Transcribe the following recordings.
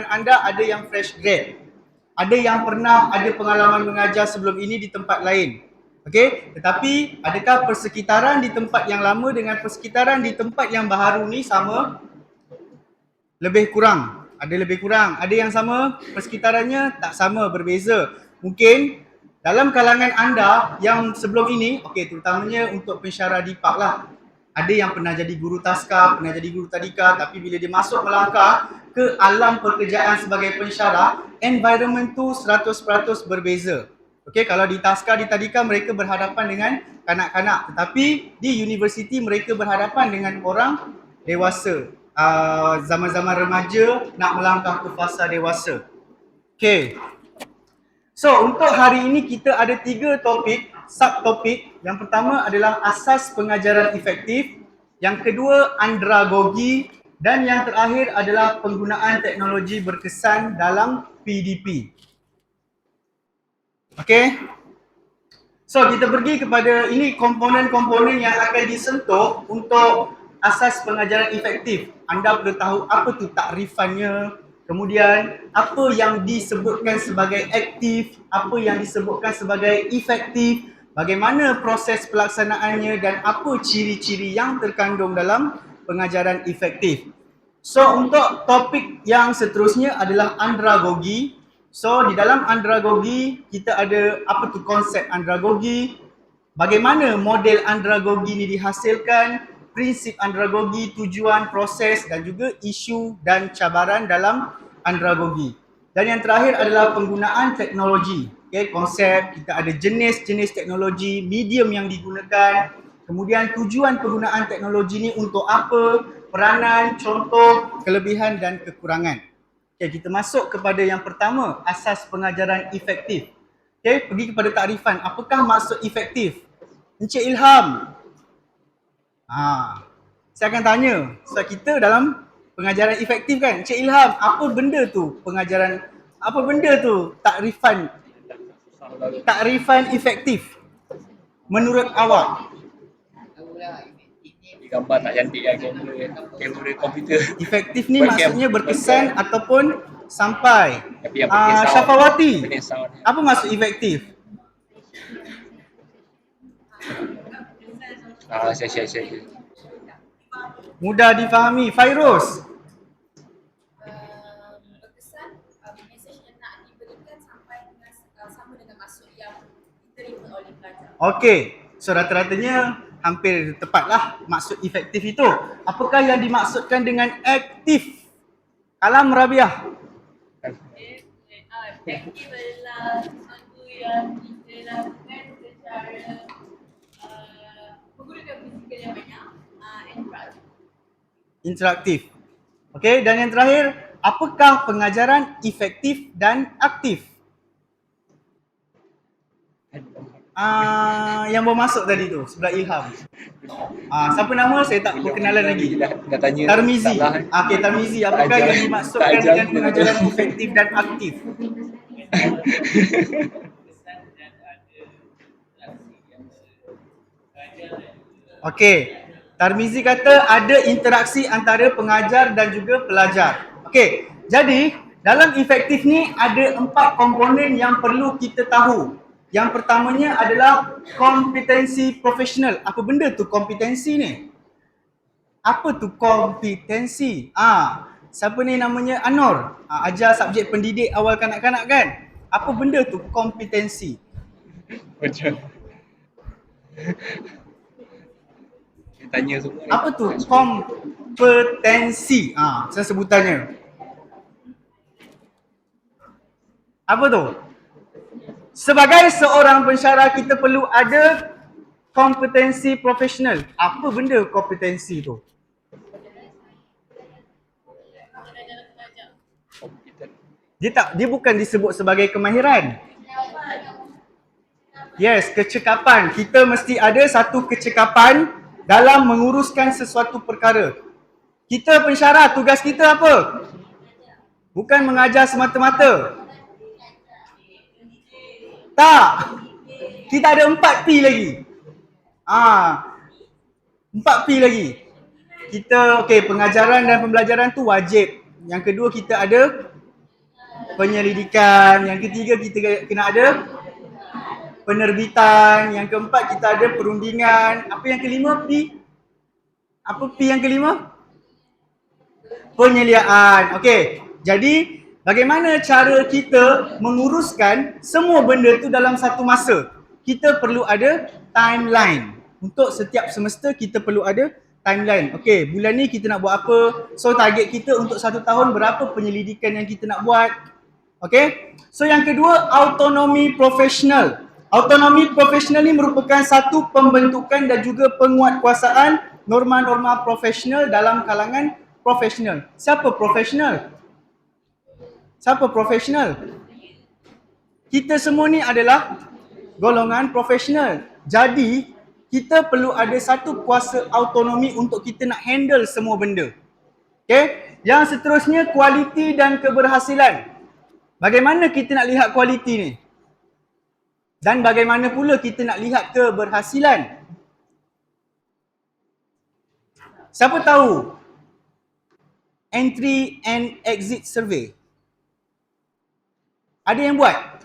anda ada yang fresh grade, ada yang pernah ada pengalaman mengajar sebelum ini di tempat lain. Okey, tetapi adakah persekitaran di tempat yang lama dengan persekitaran di tempat yang baru ni sama? Lebih kurang. Ada lebih kurang. Ada yang sama, persekitarannya tak sama, berbeza. Mungkin dalam kalangan anda yang sebelum ini, okey, terutamanya untuk pensyarah DIPAK lah. Ada yang pernah jadi guru taska, pernah jadi guru tadika, tapi bila dia masuk melangkah ke alam pekerjaan sebagai pensyarah, environment tu 100% berbeza. Okey, kalau di taska, di tadika mereka berhadapan dengan kanak-kanak, tetapi di universiti mereka berhadapan dengan orang dewasa. Zaman-zaman remaja nak melangkah ke fasa dewasa. Okey. So, untuk hari ini kita ada 3 topik, subtopik. Yang pertama adalah asas pengajaran efektif, yang kedua andragogi, dan yang terakhir adalah penggunaan teknologi berkesan dalam PDP. Okey. So, kita pergi kepada ini komponen-komponen yang akan disentuh untuk asas pengajaran efektif. Anda perlu tahu apa tu takrifannya, kemudian apa yang disebutkan sebagai aktif, apa yang disebutkan sebagai efektif, bagaimana proses pelaksanaannya dan apa ciri-ciri yang terkandung dalam pengajaran efektif. So, untuk topik yang seterusnya adalah andragogi. So, di dalam andragogi, kita ada apa tu konsep andragogi, bagaimana model andragogi ini dihasilkan, prinsip andragogi, tujuan, proses dan juga isu dan cabaran dalam andragogi. Dan yang terakhir adalah penggunaan teknologi. Okay, konsep, kita ada jenis-jenis teknologi, medium yang digunakan, kemudian tujuan penggunaan teknologi ini untuk apa, peranan, contoh, kelebihan dan kekurangan. Okay, kita masuk kepada yang pertama, asas pengajaran efektif. Okay, pergi kepada takrifan. Apakah maksud efektif? Encik Ilham. Saya akan tanya. So, kita dalam pengajaran efektif kan? Encik Ilham, apa benda tu pengajaran, apa benda tu takrifan efektif menurut awak? Gambar tak cantik kan, kamera komputer. Efektif ni maksudnya berkesan ataupun sampai. Tapi yang penting sound. Syafawati, Penting sound. apa maksud efektif? Saya. Mudah difahami. Fairuz? Berkesan, mesej yang nak diberikan sampai dengan sama dengan maksud yang diterima oleh pelajar. Okey, so rata-ratanya hampir tepatlah maksud efektif itu. Apakah yang dimaksudkan dengan aktif? Kalam Rabiah. Aktif adalah sesuatu yang kita lakukan secara menggunakan fizikal yang banyak, Interaktif. Okey, dan yang terakhir, apakah pengajaran efektif dan aktif? Yang baru masuk tadi tu, sebelah Ilham. Siapa nama? Saya tak berkenalan lagi. Dah tanya. Tarmizi. Okey, Tarmizi, apakah yang dimaksudkan dengan pengajaran efektif dan aktif? Okey, Tarmizi kata ada interaksi antara pengajar dan juga pelajar. Okey, jadi dalam efektif ni ada 4 komponen yang perlu kita tahu. Yang pertamanya adalah kompetensi profesional. Apa benda tu kompetensi ni? Apa tu kompetensi? Siapa ni namanya Anor? Ajar subjek pendidik awal kanak-kanak kan? Apa benda tu kompetensi? Macam tanya semua. Apa tu kompetensi? Sebutannya. Apa tu? Sebagai seorang pensyarah kita perlu ada kompetensi profesional. Apa benda kompetensi tu? Dia bukan disebut sebagai kemahiran. Yes, kecekapan. Kita mesti ada satu kecekapan dalam menguruskan sesuatu perkara. Kita pensyarah, tugas kita apa? Bukan mengajar semata-mata. Tak. Kita ada 4P lagi. 4P lagi. Kita, pengajaran dan pembelajaran tu wajib. Yang kedua kita ada penyelidikan. Yang ketiga kita kena ada penerbitan. Yang keempat kita ada perundingan. Apa yang kelima? P? Apa P yang kelima? Penyeliaan. Okey. Jadi bagaimana cara kita menguruskan semua benda tu dalam satu masa? Kita perlu ada timeline. Untuk setiap semester kita perlu ada timeline. Okey, bulan ni kita nak buat apa? So target kita untuk 1 tahun berapa penyelidikan yang kita nak buat? Okey. So yang kedua, autonomi profesional. Autonomi profesional ni merupakan satu pembentukan dan juga penguatkuasaan norma-norma profesional dalam kalangan profesional. Siapa profesional? Siapa profesional? Kita semua ni adalah golongan profesional. Jadi, kita perlu ada satu kuasa autonomi untuk kita nak handle semua benda. Okay? Yang seterusnya, kualiti dan keberhasilan. Bagaimana kita nak lihat kualiti ni? Dan bagaimana pula kita nak lihat keberhasilan? Siapa tahu entry and exit survey? Ada yang buat?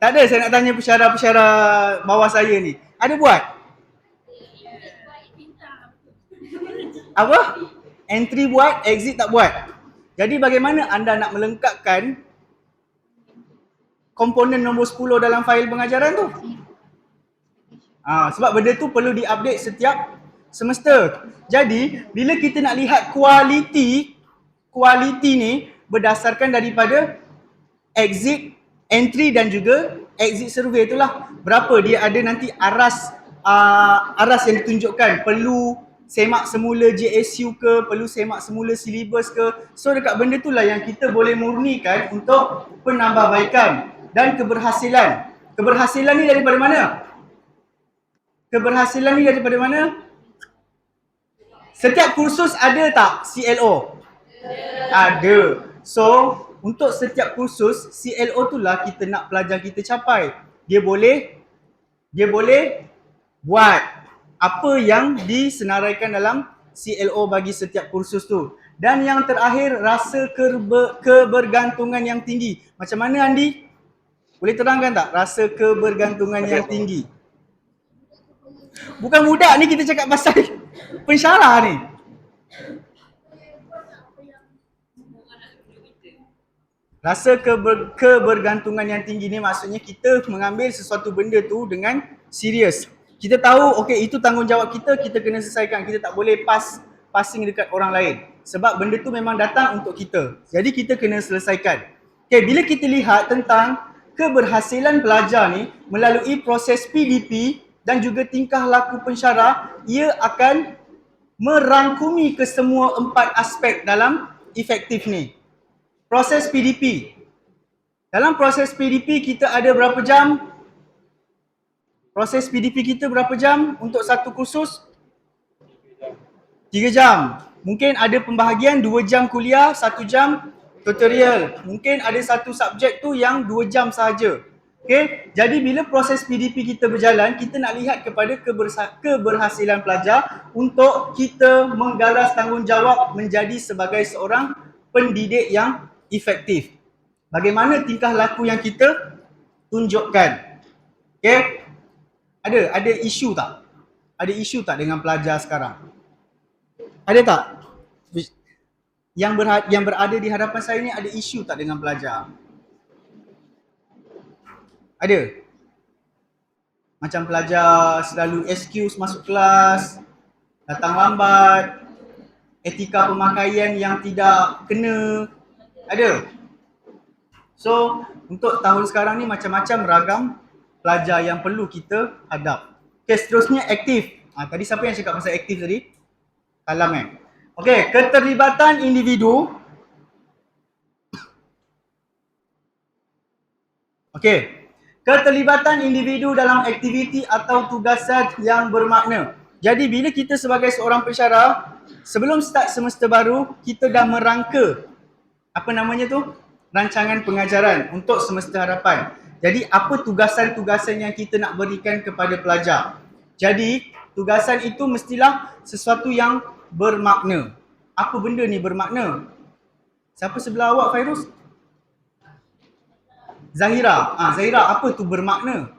Tak ada, saya nak tanya pensyarah-pensyarah bawah saya ni. Ada buat? Apa? Entry buat, exit tak buat. Jadi bagaimana anda nak melengkapkan komponen nombor 10 dalam fail pengajaran tu? Sebab benda tu perlu diupdate setiap semester. Jadi, bila kita nak lihat kualiti ni berdasarkan daripada exit, entry dan juga exit survey itulah. Berapa dia ada nanti aras yang ditunjukkan. Perlu semak semula JSU ke, perlu semak semula silibus ke. So dekat benda itulah yang kita boleh murnikan untuk penambahbaikan dan keberhasilan. Keberhasilan ni daripada mana? Keberhasilan ni daripada mana? Setiap kursus ada tak CLO? Ada. So, untuk setiap kursus, CLO tu lah kita nak pelajar kita capai. Dia boleh buat apa yang disenaraikan dalam CLO bagi setiap kursus tu. Dan yang terakhir, rasa kebergantungan yang tinggi. Macam mana Andi? Boleh terangkan tak rasa kebergantungan yang tinggi? Bukan budak ni, kita cakap pasal pensyarah ni. Rasa kebergantungan yang tinggi ni maksudnya kita mengambil sesuatu benda tu dengan serius. Kita tahu okey itu tanggungjawab kita kena selesaikan. Kita tak boleh passing dekat orang lain. Sebab benda tu memang datang untuk kita. Jadi kita kena selesaikan. Okey, bila kita lihat tentang keberhasilan pelajar ni melalui proses PDP dan juga tingkah laku pensyarah, ia akan merangkumi kesemua 4 aspek dalam efektif ni. Proses PDP. Dalam proses PDP kita ada berapa jam? Proses PDP kita berapa jam untuk satu kursus? 3 jam. Mungkin ada pembahagian 2 jam kuliah, 1 jam tutorial. Mungkin ada satu subjek tu yang 2 jam sahaja. Okay? Jadi bila proses PDP kita berjalan, kita nak lihat kepada keberhasilan pelajar untuk kita menggaras tanggungjawab menjadi sebagai seorang pendidik yang efektif. Bagaimana tingkah laku yang kita tunjukkan. Okay? Ada isu tak? Ada isu tak dengan pelajar sekarang? Ada tak? Yang berada di hadapan saya ni ada isu tak dengan pelajar? Ada? Macam pelajar selalu excuse masuk kelas, datang lambat, etika pemakaian yang tidak kena. Ada? So, untuk tahun sekarang ni macam-macam ragam pelajar yang perlu kita hadap. Okay, seterusnya aktif. Tadi siapa yang cakap pasal aktif tadi? Kalam kan? Okay, keterlibatan individu. Okay, keterlibatan individu dalam aktiviti atau tugasan yang bermakna. Jadi bila kita sebagai seorang pensyarah, sebelum start semester baru, kita dah merangka apa namanya tu? Rancangan pengajaran untuk semester hadapan. Jadi apa tugasan-tugasan yang kita nak berikan kepada pelajar. Jadi tugasan itu mestilah sesuatu yang bermakna. Apa benda ni bermakna? Siapa sebelah awak, Fairuz? Zahira. Zahira, apa tu bermakna?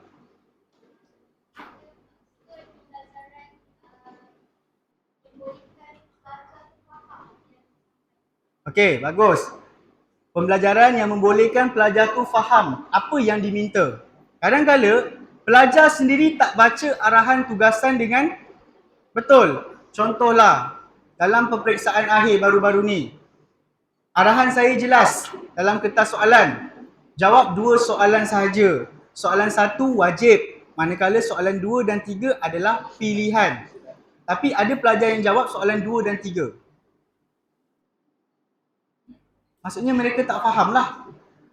Okey, bagus. Pembelajaran yang membolehkan pelajar tu faham apa yang diminta. Kadang-kala pelajar sendiri tak baca arahan tugasan dengan betul. Contohlah, dalam peperiksaan akhir baru-baru ni, arahan saya jelas dalam kertas soalan. Jawab 2 soalan sahaja. Soalan 1 wajib, manakala soalan 2 dan 3 adalah pilihan. Tapi ada pelajar yang jawab soalan 2 dan 3. Maksudnya mereka tak faham lah.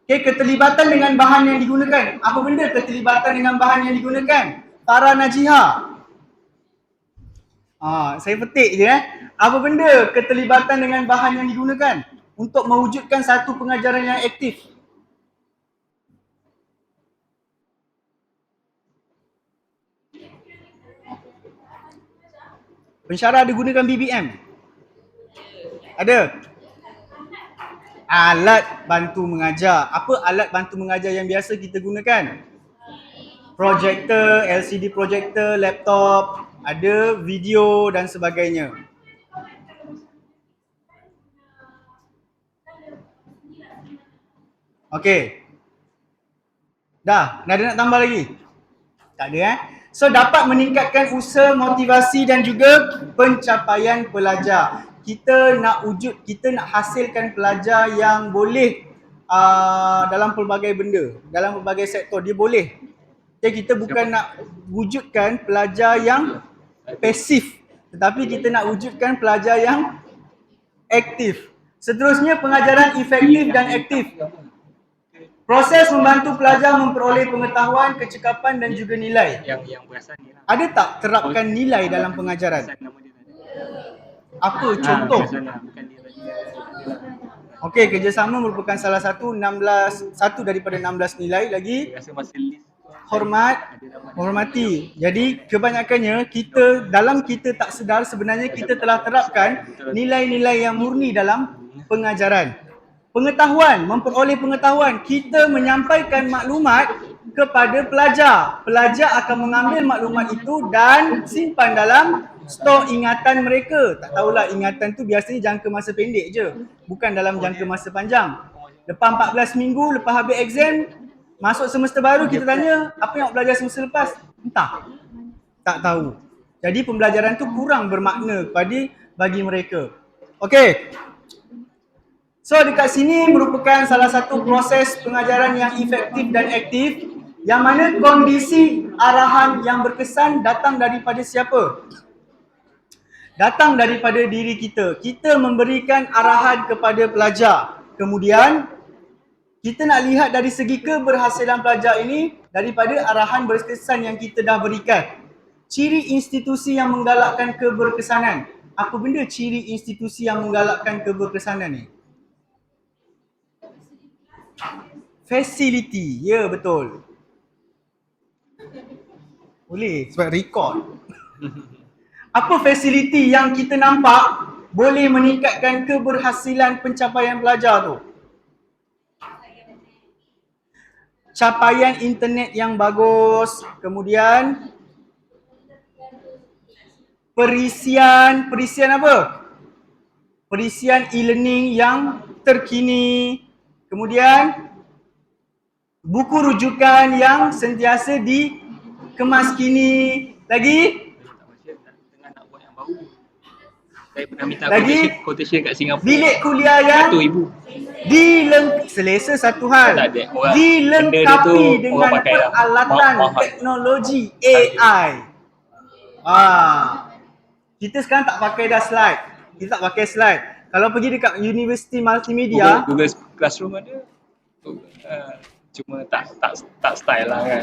Okay, keterlibatan dengan bahan yang digunakan. Apa benda keterlibatan dengan bahan yang digunakan? Para Najiha. Saya petik je Apa benda keterlibatan dengan bahan yang digunakan untuk mewujudkan satu pengajaran yang aktif? Pensyarah ada gunakan BBM? Ada? Alat bantu mengajar. Apa alat bantu mengajar yang biasa kita gunakan? Projektor, LCD projektor, laptop, ada video dan sebagainya. Okey. Dah, ada nak tambah lagi? Tak ada So dapat meningkatkan usaha, motivasi dan juga pencapaian pelajar. Kita nak hasilkan pelajar yang boleh dalam pelbagai benda, dalam pelbagai sektor dia boleh. Okay, kita bukan nak wujudkan pelajar yang pasif, tetapi kita nak wujudkan pelajar yang aktif. Seterusnya, pengajaran efektif dan aktif. Proses membantu pelajar memperoleh pengetahuan, kecekapan dan juga nilai. Yang perasan ni lah. Ada tak terapkan nilai dalam pengajaran? Apa contoh? Okey, kerjasama merupakan salah satu daripada 16 nilai lagi. Hormati. Jadi kebanyakannya kita tak sedar sebenarnya kita telah terapkan nilai-nilai yang murni dalam pengajaran. Pengetahuan, memperoleh pengetahuan. Kita menyampaikan maklumat kepada pelajar. Pelajar akan mengambil maklumat itu dan simpan dalam stok ingatan mereka. Tak tahulah, ingatan tu biasanya jangka masa pendek je, bukan dalam jangka masa panjang. Lepas 14 minggu, lepas habis exam, masuk semester baru, kita tanya, apa yang awak belajar semester lepas? Entah. Tak tahu. Jadi pembelajaran tu kurang bermakna bagi mereka. Okey. So dekat sini merupakan salah satu proses pengajaran yang efektif dan aktif, yang mana kondisi arahan yang berkesan datang daripada siapa? Datang daripada diri kita. Kita memberikan arahan kepada pelajar. Kemudian kita nak lihat dari segi keberhasilan pelajar ini daripada arahan berkesan yang kita dah berikan. Ciri institusi yang menggalakkan keberkesanan. Apa benda ciri institusi yang menggalakkan keberkesanan ni? Facility. Ya, betul. Boleh sebab record. Apa fasiliti yang kita nampak boleh meningkatkan keberhasilan pencapaian pelajar tu? Capaian internet yang bagus, kemudian perisian apa? Perisian e-learning yang terkini, kemudian buku rujukan yang sentiasa dikemas kini. Lagi? Saya pernah minta Lagi? quotation kat Singapura. Bilik kuliah yang RM1,000. selesa satu hal. Tak ada. Dilengkapi benda dia tu dengan orang pakai lah. peralatan Mahal. teknologi AI. Kita sekarang tak pakai dah slide. Kita tak pakai slide. Kalau pergi dekat Universiti Multimedia, Google Classroom ada. Cuma tak style lah kan.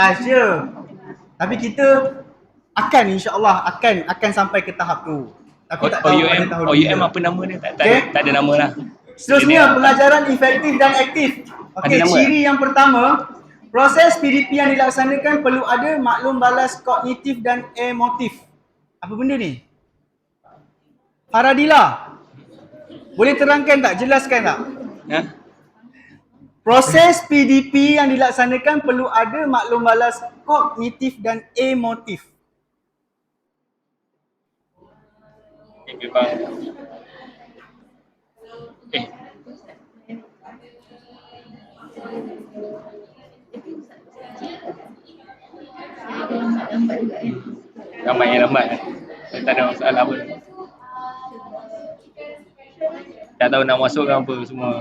touch je. Tapi kita akan insya-Allah akan sampai ke tahap tu. Tapi tak tahu pada tahun OUM bila. apa nama dia? Okay. Tak ada nama lah. Seterusnya, pengajaran efektif dan aktif. Okey, Ada nama ciri yang pertama, proses PDP yang dilaksanakan perlu ada maklum balas kognitif dan emotif. Apa benda ni? Faradila. Boleh terangkan tak? Jelaskan tak? Ha? Proses PDP yang dilaksanakan perlu ada maklum balas kognitif dan emotif. Memang ramai yang lambat. Saya tak ada masalah pun. Tak tahu nak masuk ke apa semua.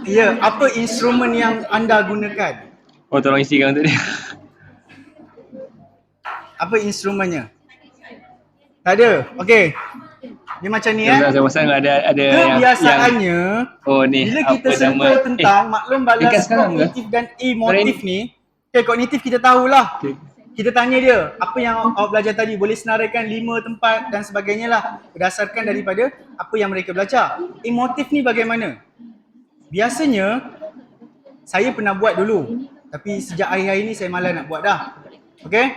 Ya, apa instrumen yang anda gunakan? Oh, tolong isikan untuk dia. Apa instrumennya? Tak ada. Okey. Dia macam ni Saya pasal ada yang kebiasaannya oh ni bila kita apa nama sentuh tentang maklum balas dekat sekarang ke? kognitif dan emotif ni. Okay, kognitif kita tahulah. Okay. Kita tanya dia, apa yang awak belajar tadi? Boleh senaraikan 5 tempat dan sebagainya lah. Berdasarkan daripada apa yang mereka belajar. Emotif ni bagaimana? Biasanya, saya pernah buat dulu. Tapi sejak hari-hari ni saya malas nak buat dah. Okay?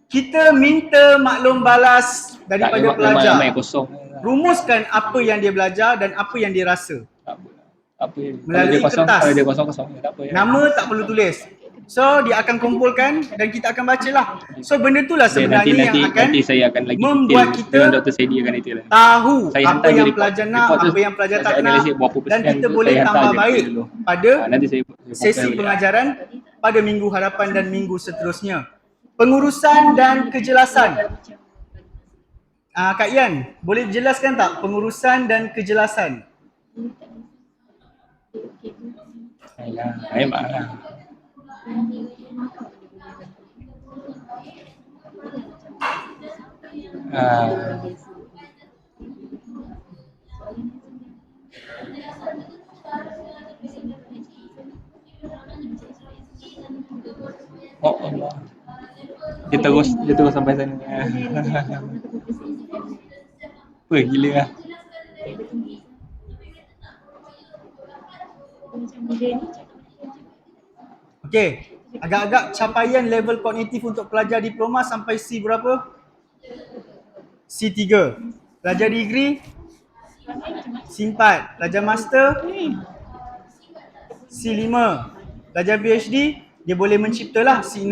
Kita minta maklum balas daripada pelajar. Ramai kosong. Rumuskan apa yang dia belajar dan apa yang dia rasa. Tak apa. Apa Melalui kertas. Kalau dia kosong tak apa. Nama tak perlu tulis. So dia akan kumpulkan dan kita akan bacalah. So benda itulah sebenarnya yang akan nanti saya akan lagi membuat kita dengan Dr. Sedi akan detail. tahu Saya apa hantar yang report- pelajar nak, report tu apa yang pelajar tak saya nak, analysis berapa dan persen kita tu boleh saya hantar tambah je baik dulu. pada Nanti saya sesi pengajaran pada minggu harapan dan minggu seterusnya. Pengurusan dan kejelasan. Kak Ian, boleh jelaskan tak pengurusan dan kejelasan? Memang lah. Oh Allah. Dia terus sampai sana. Apa gila lah. Okey, agak-agak capaian level kognitif untuk pelajar diploma sampai C berapa? C3. Pelajar degree? C4. Pelajar master? C5. Pelajar PhD? Dia boleh menciptalah C6.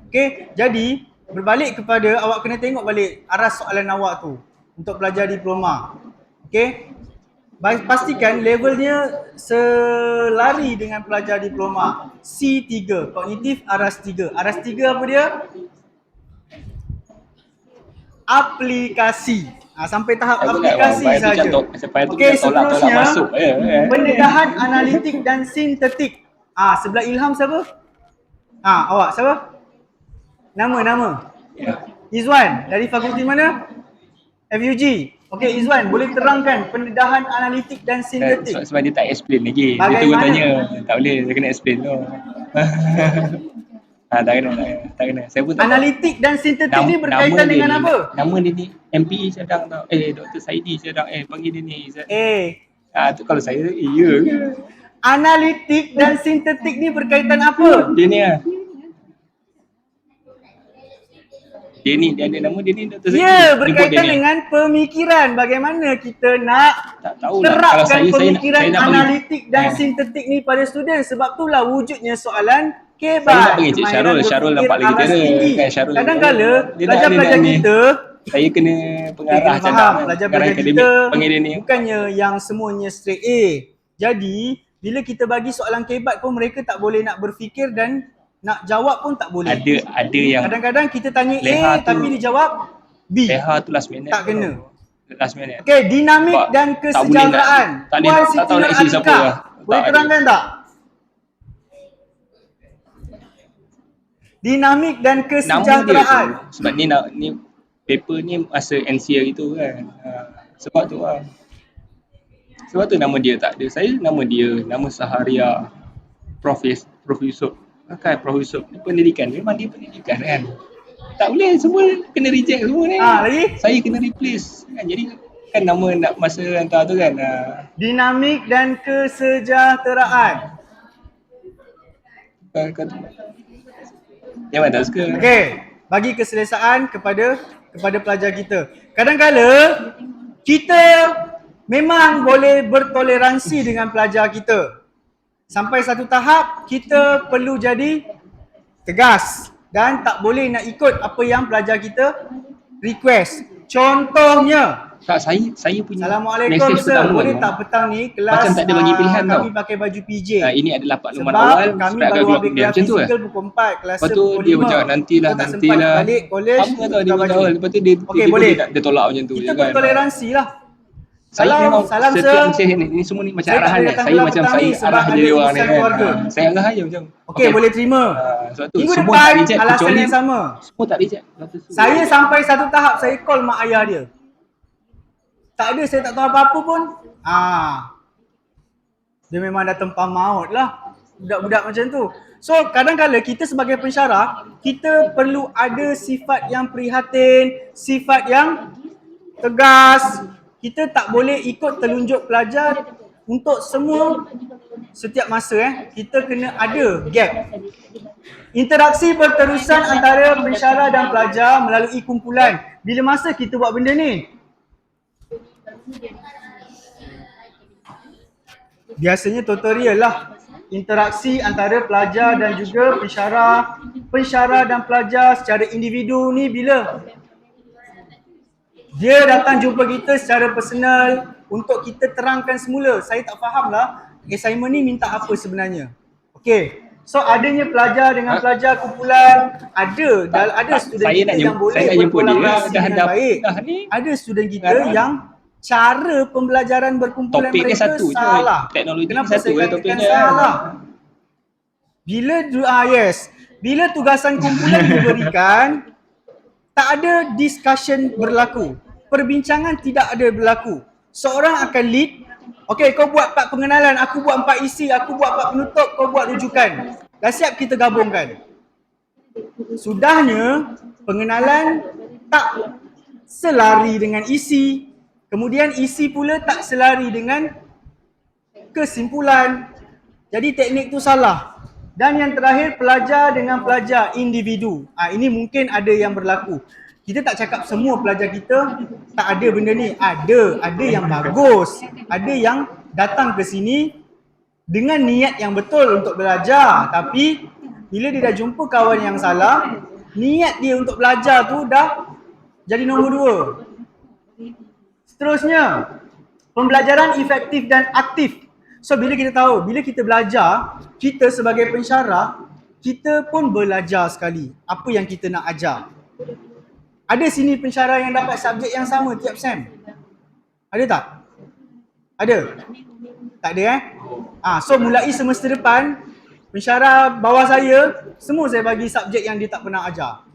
Okey, jadi berbalik kepada awak kena tengok balik arah soalan awak tu untuk pelajar diploma. Okey? Pastikan levelnya selari dengan pelajar diploma. C3, kognitif aras 3. Aras 3 apa dia? Aplikasi. Sampai tahap aplikasi saja. Okey, seterusnya pendedahan analitik dan sintetik. Sebelah Ilham siapa? Awak siapa? Nama. Izwan dari fakulti mana? FUG. Okey Izwan, boleh terangkan pendedahan analitik dan sintetik? Sebab dia tak explain lagi. Dia Bagaimana? terus tanya. Tak boleh, dia kena explain tu. Tak kena. Saya pun tak Analitik dan sintetik ni berkaitan dengan apa? Nama dia ni MPE sedang tau. Dr. Saidi sedang. Panggil dia ni. Tu kalau saya, ya ke? Analitik dan sintetik ni berkaitan apa? Dia ni lah. Dia ni, dia ada nama dia ni Dr. Saidi. Ya, berkaitan dengan pemikiran. Bagaimana kita nak Tak tahulah. Kalau terapkan saya pemikiran nak panggil, analitik dan sintetik ni pada student. Sebab itulah wujudnya soalan saya nak kebat. panggil Cik Syarul. Syarul nampak lagi aras kena. tinggi. Kan Syarul. Kadang-kala Dia nak pelajar-pelajar ni. kita Saya kena pengarah kena cadang. faham, pelajar-pelajar akademik. kita Panggil dia ni. bukannya yang semuanya straight A. Jadi, bila kita bagi soalan kebat pun mereka tak boleh nak berfikir dan nak jawab pun tak boleh. Ada yang Kadang-kadang kita tanya Leha A tu- tapi dijawab B. Leha tu last minute. Tak kena. Last minute. Okey, dinamik Sebab dan tak boleh kesejahteraan. nak- tak boleh- Puan tak Siti tahu nak isi siapa Nurhaliza. lah. Boleh Tak terangkan tak? Dinamik dan Nama dia kesejahteraan. tu. Sebab ni paper ni masa NC hari tu kan. Sebab tu lah. Sebab tu nama dia tak ada. Saya nama dia, nama Saharia, Profesor. Kan Profesor. Pendidikan. Memang dia pendidikan kan. Tak boleh, semua kena reject semua ni. Lagi? Saya kena replace. Kan? Jadi kan nama nak masa hantar tu kan. Dinamik dan kesejahteraan. Jangan tak suka. Okey, bagi keselesaan kepada pelajar kita. kadang-kala kita memang boleh bertoleransi dengan pelajar kita. Sampai satu tahap kita perlu jadi tegas dan tak boleh nak ikut apa yang pelajar kita request. Contohnya, Tak, saya punya Assalamualaikum mesej sir, pertama boleh tu tak petang ni kelas macam tak ada bagi pilihan tau. kami pakai baju PJ. Ini adalah maklumat Sebab awal kami supaya baru agak habis dia kelas macam tu lah. fizikal pukul 4, kelas Lepas tu pukul dia 5. macam nantilah, Kita tak sempat balik college Apa tau dia tukar minta baju. awal. Lepas tu dia Okey, tiba-tiba boleh. dia tolak macam tu Kita je kan. bertoleransi lah. Saya memang Salam setiap sir. mesej ni semua ni macam Saya tak arahan boleh kan. datang Saya kelas macam petang saya ni sebab arah ada jadi orang ni urusan kan. keluarga. Saya arah je macam. Okey, boleh terima. Sebab tu Minggu semua depan tak reject alasan kecuali yang sama. semua tak reject. Saya sampai satu tahap saya call mak ayah dia. Tak ada, saya tak tahu apa-apa pun. Dia memang dah tempah maut lah. Budak-budak macam tu. So kadang-kadang kita sebagai pensyarah, kita perlu ada sifat yang prihatin, sifat yang tegas. Kita tak boleh ikut telunjuk pelajar untuk semua setiap masa. Kita kena ada gap. Interaksi berterusan antara pensyarah dan pelajar melalui kumpulan. Bila masa kita buat benda ni? Biasanya tutorial lah. Interaksi antara pelajar dan juga pensyarah dan pelajar secara individu ni bila dia datang jumpa kita secara personal untuk kita terangkan semula. Saya tak faham lah assignment ni minta apa sebenarnya. Okey. So adanya pelajar dengan pelajar kumpulan, ada student saya kita nak yang boleh saya nak jumpa dia berkolaborasi dengan baik. dah ni. Ada student kita yang cara pembelajaran berkumpulan Topik dia mereka satu je. salah. Teknologi Kenapa satu saya je katakan topiknya. salah? Bila tugasan kumpulan diberikan, tak ada discussion berlaku. Perbincangan tidak ada berlaku. Seorang akan lead. Okey, kau buat 4 pengenalan, aku buat 4 isi, aku buat 4 penutup, kau buat rujukan. Dah siap kita gabungkan. Sudahnya, pengenalan tak selari dengan isi. Kemudian isi pula tak selari dengan kesimpulan. Jadi teknik tu salah. Dan yang terakhir, pelajar dengan pelajar individu. Ini mungkin ada yang berlaku. Kita tak cakap semua pelajar kita tak ada benda ni. Ada yang bagus. Ada yang datang ke sini dengan niat yang betul untuk belajar. Tapi bila dia dah jumpa kawan yang salah, niat dia untuk belajar tu dah jadi nombor 2. Seterusnya, pembelajaran efektif dan aktif. So bila kita tahu, bila kita belajar, kita sebagai pensyarah, kita pun belajar sekali apa yang kita nak ajar. Ada sini pensyarah yang dapat subjek yang sama tiap sem? Ada tak? Ada? Tak ada So mulai semester depan, pensyarah bawah saya, semua saya bagi subjek yang dia tak pernah ajar.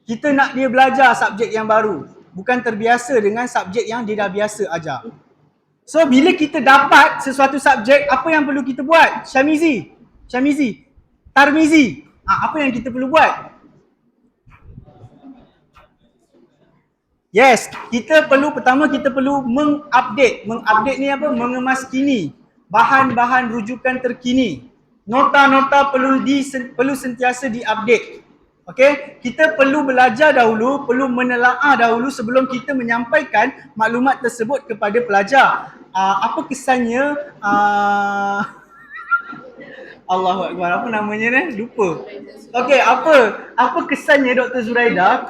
Kita nak dia belajar subjek yang baru, bukan terbiasa dengan subjek yang dia dah biasa ajar. So bila kita dapat sesuatu subjek, apa yang perlu kita buat? Syamizi, Tarmizi. Apa yang kita perlu buat? Yes, pertama kita perlu mengupdate. Mengupdate ni apa? Mengemaskini bahan-bahan rujukan terkini. Nota-nota perlu sentiasa diupdate. Okey, kita perlu belajar dahulu, perlu menelaah dahulu sebelum kita menyampaikan maklumat tersebut kepada pelajar. Apa kesannya? Allahu Akbar, apa namanya ni? Lupa. Okey, apa kesannya Dr. Zuraida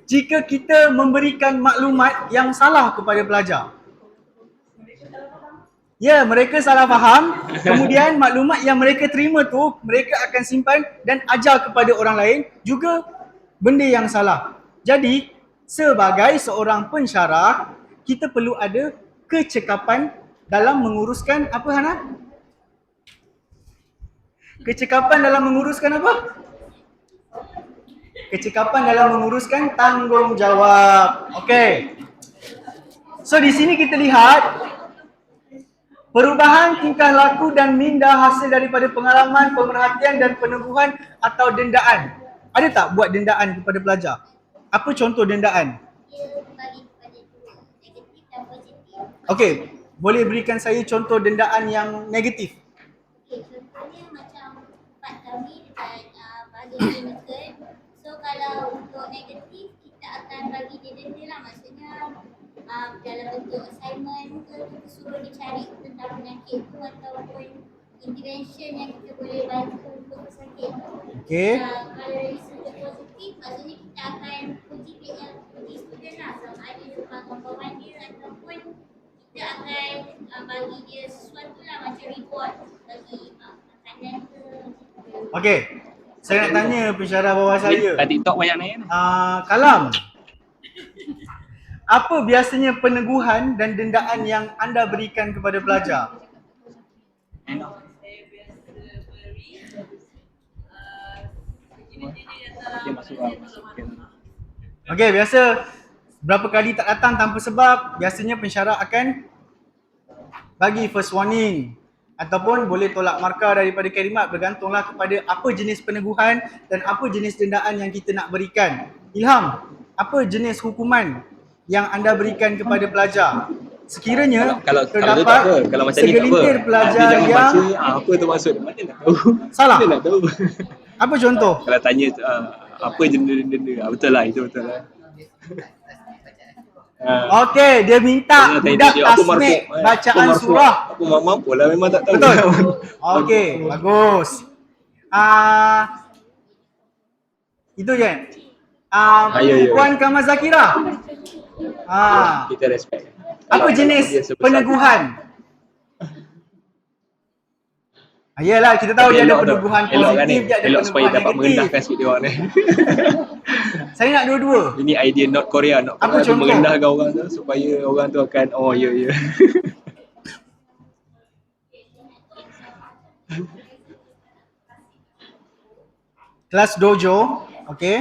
jika kita memberikan maklumat yang salah kepada pelajar? Ya, mereka salah faham. Kemudian maklumat yang mereka terima tu, mereka akan simpan dan ajar kepada orang lain juga benda yang salah. Jadi, sebagai seorang pensyarah, kita perlu ada kecekapan dalam menguruskan apa, Hana? Kecekapan dalam menguruskan apa? Kecekapan dalam menguruskan tanggungjawab. Okey. So di sini kita lihat perubahan tingkah laku dan minda hasil daripada pengalaman, pemerhatian dan peneguhan atau dendaan. Ada tak buat dendaan kepada pelajar? Apa contoh dendaan? Okey, boleh berikan saya contoh dendaan yang negatif? Contohnya macam part kami dekat bagi chemical. So kalau untuk negatif kita akan bagi dia denda lah, maksudnya dalam bentuk assignment ke kita suruh dia cari tentang penyakit tu ataupun intervention yang kita boleh bantu untuk pesakit. Okey. Kalau resulta positif, maksudnya kita akan uji student lah sama ada dia pengetahuan dia ataupun kita akan bagi dia sesuatu lah macam reward bagi makanan ke. Okey. Saya nak tanya pensyarah bawah saya. Kat TikTok banyak naik kan? Kalam. Apa biasanya peneguhan dan dendaan yang anda berikan kepada pelajar? Okey, biasa berapa kali tak datang tanpa sebab, biasanya pensyarah akan bagi first warning ataupun boleh tolak markah daripada kalimat, bergantunglah kepada apa jenis peneguhan dan apa jenis dendaan yang kita nak berikan. Ilham, apa jenis hukuman yang anda berikan kepada pelajar? Sekiranya Kalau tu tak terdapat apa. Kalau macam ni tak apa. segelintir pelajar Dia jangan yang baca apa tu maksud. Mana nak tahu. Salah. Mana nak tahu. apa contoh? Kalau tanya apa denda-denda. Betul lah, itu betul lah. Okey, dia minta budak tasmik bacaan surah. Aku mampu lah, memang tak tahu. Betul. Okey, bagus. Itu je. Ya. Puan Kamal Zakira. Kita respect. Apa jenis peneguhan? Yalah, kita tahu dia ada peneguhan positif, dia ada elok supaya peneguhan dapat negatif. merendahkan sikit dia orang ni. Saya nak dua-dua. Ini idea North Korea. North Apa Korea tu contoh? merendahkan orang tu supaya orang tu akan ya. Kelas dojo, okey.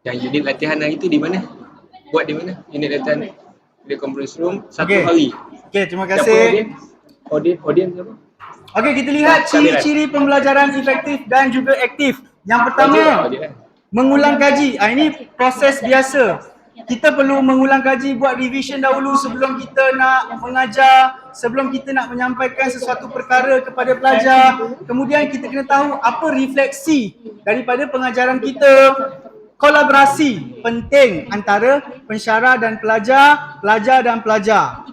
Yang unit latihan hari tu di mana? Buat di mana? Unit latihan di conference room satu Okey. hari. Okey, terima Siapa kasih. audience siapa? Okey, kita lihat ciri-ciri pembelajaran efektif dan juga aktif. Yang pertama, Audience. mengulang kaji. Ini proses biasa. Kita perlu mengulang kaji, buat revision dahulu sebelum kita nak mengajar, sebelum kita nak menyampaikan sesuatu perkara kepada pelajar. Kemudian kita kena tahu apa refleksi daripada pengajaran kita. Kolaborasi penting antara pensyarah dan pelajar, pelajar dan pelajar.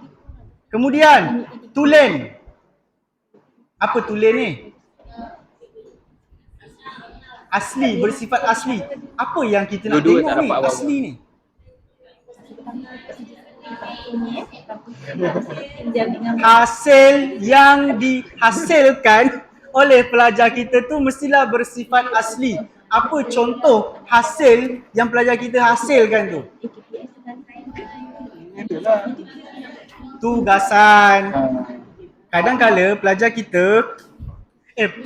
Kemudian, tulen. Apa tulen ni? Asli, bersifat asli. Apa yang kita nak Dua-dua tengok tak ni? dapat apa-apa. Asli ni. Hasil yang dihasilkan oleh pelajar kita tu mestilah bersifat asli. Apa contoh hasil yang pelajar kita hasilkan tu? Tugasan. Kadang-kala pelajar kita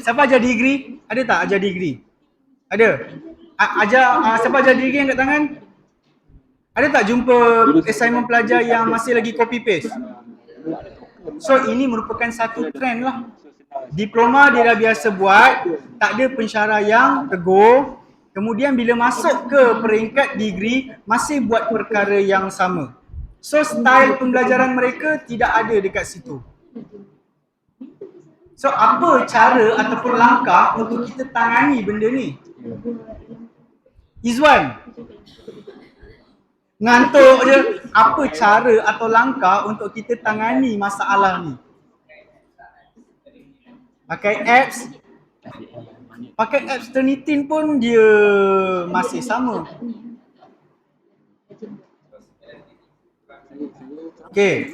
siapa ajar degree? Ada tak ajar degree? Ada. Siapa ajar degree angkat tangan? Ada tak jumpa assignment pelajar yang masih lagi copy paste? So ini merupakan satu trend lah. Diploma dia dah biasa buat, tak ada pensyarah yang tegur. Kemudian bila masuk ke peringkat degree, masih buat perkara yang sama. So style pembelajaran mereka tidak ada dekat situ. So apa cara ataupun langkah untuk kita tangani benda ni? Izwan, ngantuk je. Apa cara atau langkah untuk kita tangani masalah ni? Pakai apps. Pakai apps Turnitin pun dia masih sama. Okay.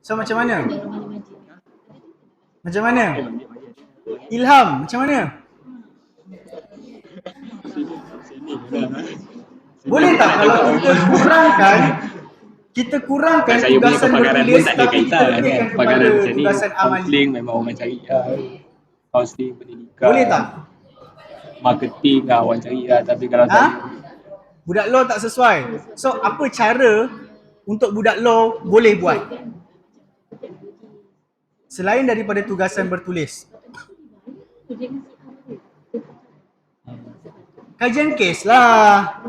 So macam mana? Macam mana? Ilham, macam mana? Boleh tak kalau kita kurangkan Saya punya tugasan kepakaran pun bertulis tak ada tapi kita kaitan. lebihkan kepada Kepakaran macam ni, tugasan amali. counselling memang orang cari counselling pendidikan. Boleh tak? Marketing orang cari tapi kalau saya Budak law tak sesuai. So apa cara untuk budak law boleh buat? Selain daripada tugasan bertulis. Kajian kes lah.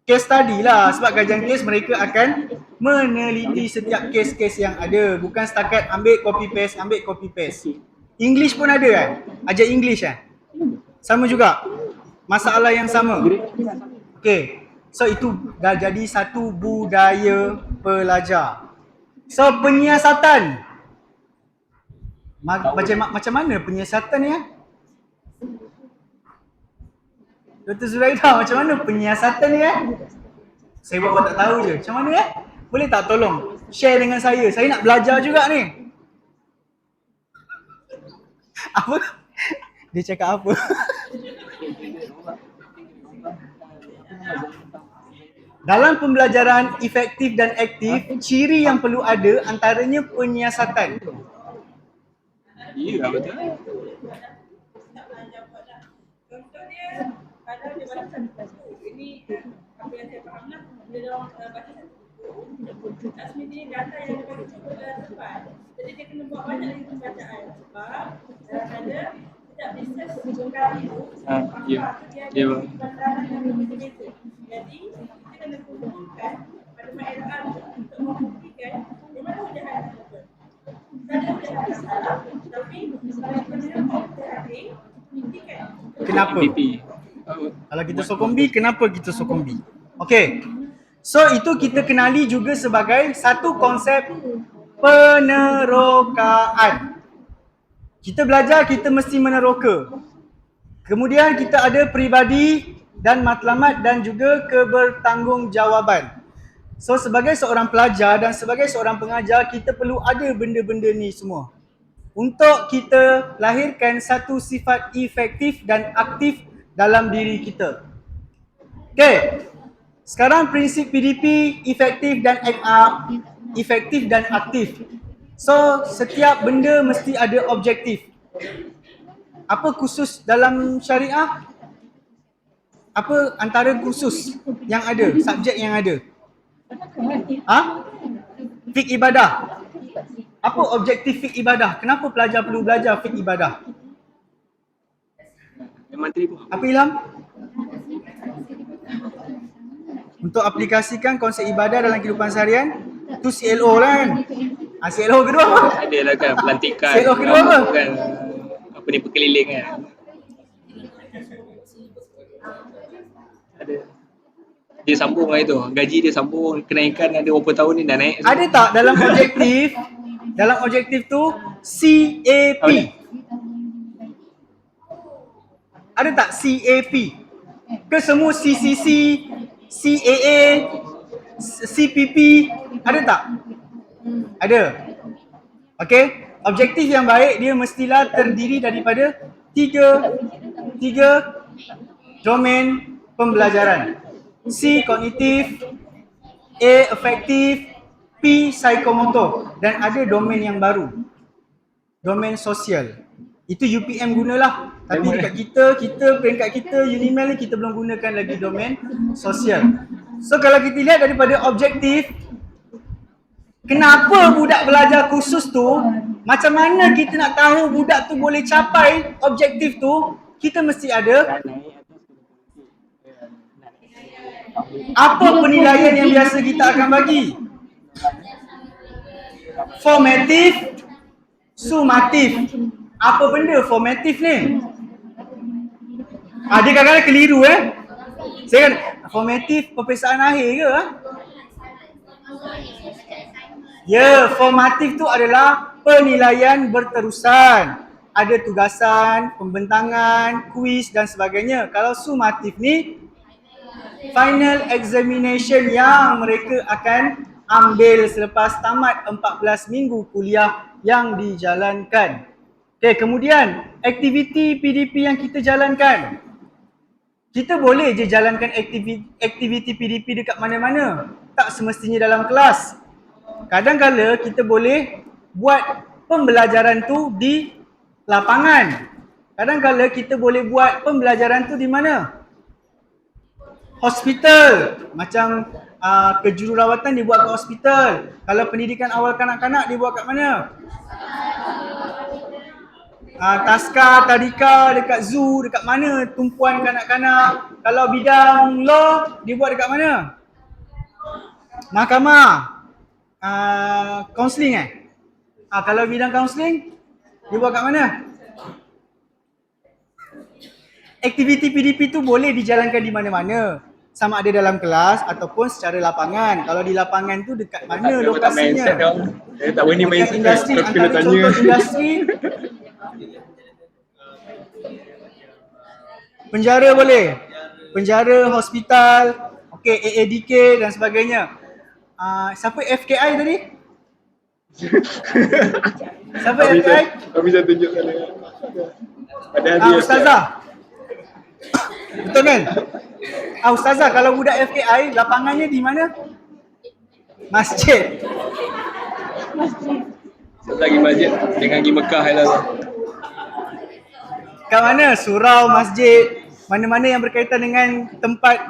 Case study lah. Sebab kajian kes mereka akan meneliti setiap kes-kes yang ada, bukan setakat ambil copy paste, English pun ada kan? Ajar English kan? Sama juga. Masalah yang sama. Okay. So itu dah jadi satu budaya pelajar. So penyiasatan. Macam mana penyiasatan ni ya? Dr. Zuraida, macam mana penyiasatan ni ya? Saya buat tak tahu je. Macam mana ya? Boleh tak tolong share dengan saya? Saya nak belajar juga ni. Apa? Dia cakap apa? Dalam pembelajaran efektif dan aktif, ciri yang perlu ada antaranya penyiasatan. Ya, betul. Kalau dia baca satu buku, ini apa yang saya faham lah, dia orang baca satu buku, tak semestinya data yang dia baca cukup tepat. Jadi dia kena buat banyak lagi pembacaan sebab ada setiap bisnes sekali itu Ya. bantaran yang berbeza-beza. Jadi kita kena kumpulkan pada faedah untuk membuktikan di mana hujahan tersebut. Tak ada hujahan yang salah, tapi kalau kita hati, buktikan. Kenapa? Kalau kita sokong B, kenapa kita sokong B? Okay. So itu kita kenali juga sebagai satu konsep penerokaan. Kita belajar, kita mesti meneroka. Kemudian kita ada peribadi dan matlamat dan juga kebertanggungjawaban. So sebagai seorang pelajar dan sebagai seorang pengajar, kita perlu ada benda-benda ni semua untuk kita lahirkan satu sifat efektif dan aktif dalam diri kita. Okay. Sekarang prinsip PDP efektif dan aktif. So setiap benda mesti ada objektif. Apa khusus dalam syariah? Apa antara khusus yang ada, subjek yang ada? Fiqh ibadah. Apa objektif fiqh ibadah? Kenapa pelajar perlu belajar fiqh ibadah? Apa Ilham? Untuk aplikasikan konsep ibadah dalam kehidupan seharian, tu CLO lah kan? CLO kedua apa? Ada lah kan pelantikan. CLO kedua apa? Kan, apa ni, berkeliling kan. Ada. Dia sambung lah itu. Gaji dia sambung, kenaikan ada berapa tahun ni dah naik. Ada tak dalam objektif? Dalam objektif tu CAP. Ada tak CAP? Ke semua CCC, CAA, CPP, ada tak? Ada. Okey, objektif yang baik dia mestilah terdiri daripada tiga domain pembelajaran. C kognitif, A afektif, P psikomotor, dan ada domain yang baru. Domain sosial. Itu UPM gunalah. Tapi dekat kita peringkat kita Unimel ni kita belum gunakan lagi domain sosial. So kalau kita lihat daripada objektif, kenapa budak belajar khusus tu, macam mana kita nak tahu budak tu boleh capai objektif tu, kita mesti ada apa penilaian yang biasa kita akan bagi? Formatif, sumatif. Apa benda formatif ni? Dia kadang-kadang keliru Saya kan formatif peperiksaan akhir ke? Ya, formatif tu adalah penilaian berterusan. Ada tugasan, pembentangan, kuis dan sebagainya. Kalau sumatif ni final examination yang mereka akan ambil selepas tamat 14 minggu kuliah yang dijalankan. Okay, kemudian aktiviti PDP yang kita jalankan. Kita boleh je jalankan aktiviti PDP dekat mana-mana. Tak semestinya dalam kelas. Kadang-kala kita boleh buat pembelajaran tu di lapangan. Kadang-kala kita boleh buat pembelajaran tu di mana? Hospital. Macam kejururawatan dibuat kat hospital. Kalau pendidikan awal kanak-kanak dibuat kat mana? Taska, tadika dekat zoo, dekat mana tumpuan kanak-kanak. Kalau bidang law dibuat dekat mana? Mahkamah. Kaunseling kalau bidang kaunseling, dia buat kat mana? Aktiviti PDP tu boleh dijalankan di mana-mana. Sama ada dalam kelas ataupun secara lapangan. Kalau di lapangan tu dekat mana Kenapa tak main set lokasinya? dong? Saya tak berani main Dekat set. industri, Kau kena antara tanya. contoh industri, penjara boleh. Penjara, hospital, okey, AADK dan sebagainya. Siapa FKI tadi? Siapa Kau bisa, FKI? kau bisa tunjuk sana. Padahal dia Ustazah. Betul kan? Ustazah, kalau budak FKI, lapangannya di mana? Masjid. Satu lagi masjid dengan pergi Mekah lah. Kat mana? Surau, masjid, mana-mana yang berkaitan dengan tempat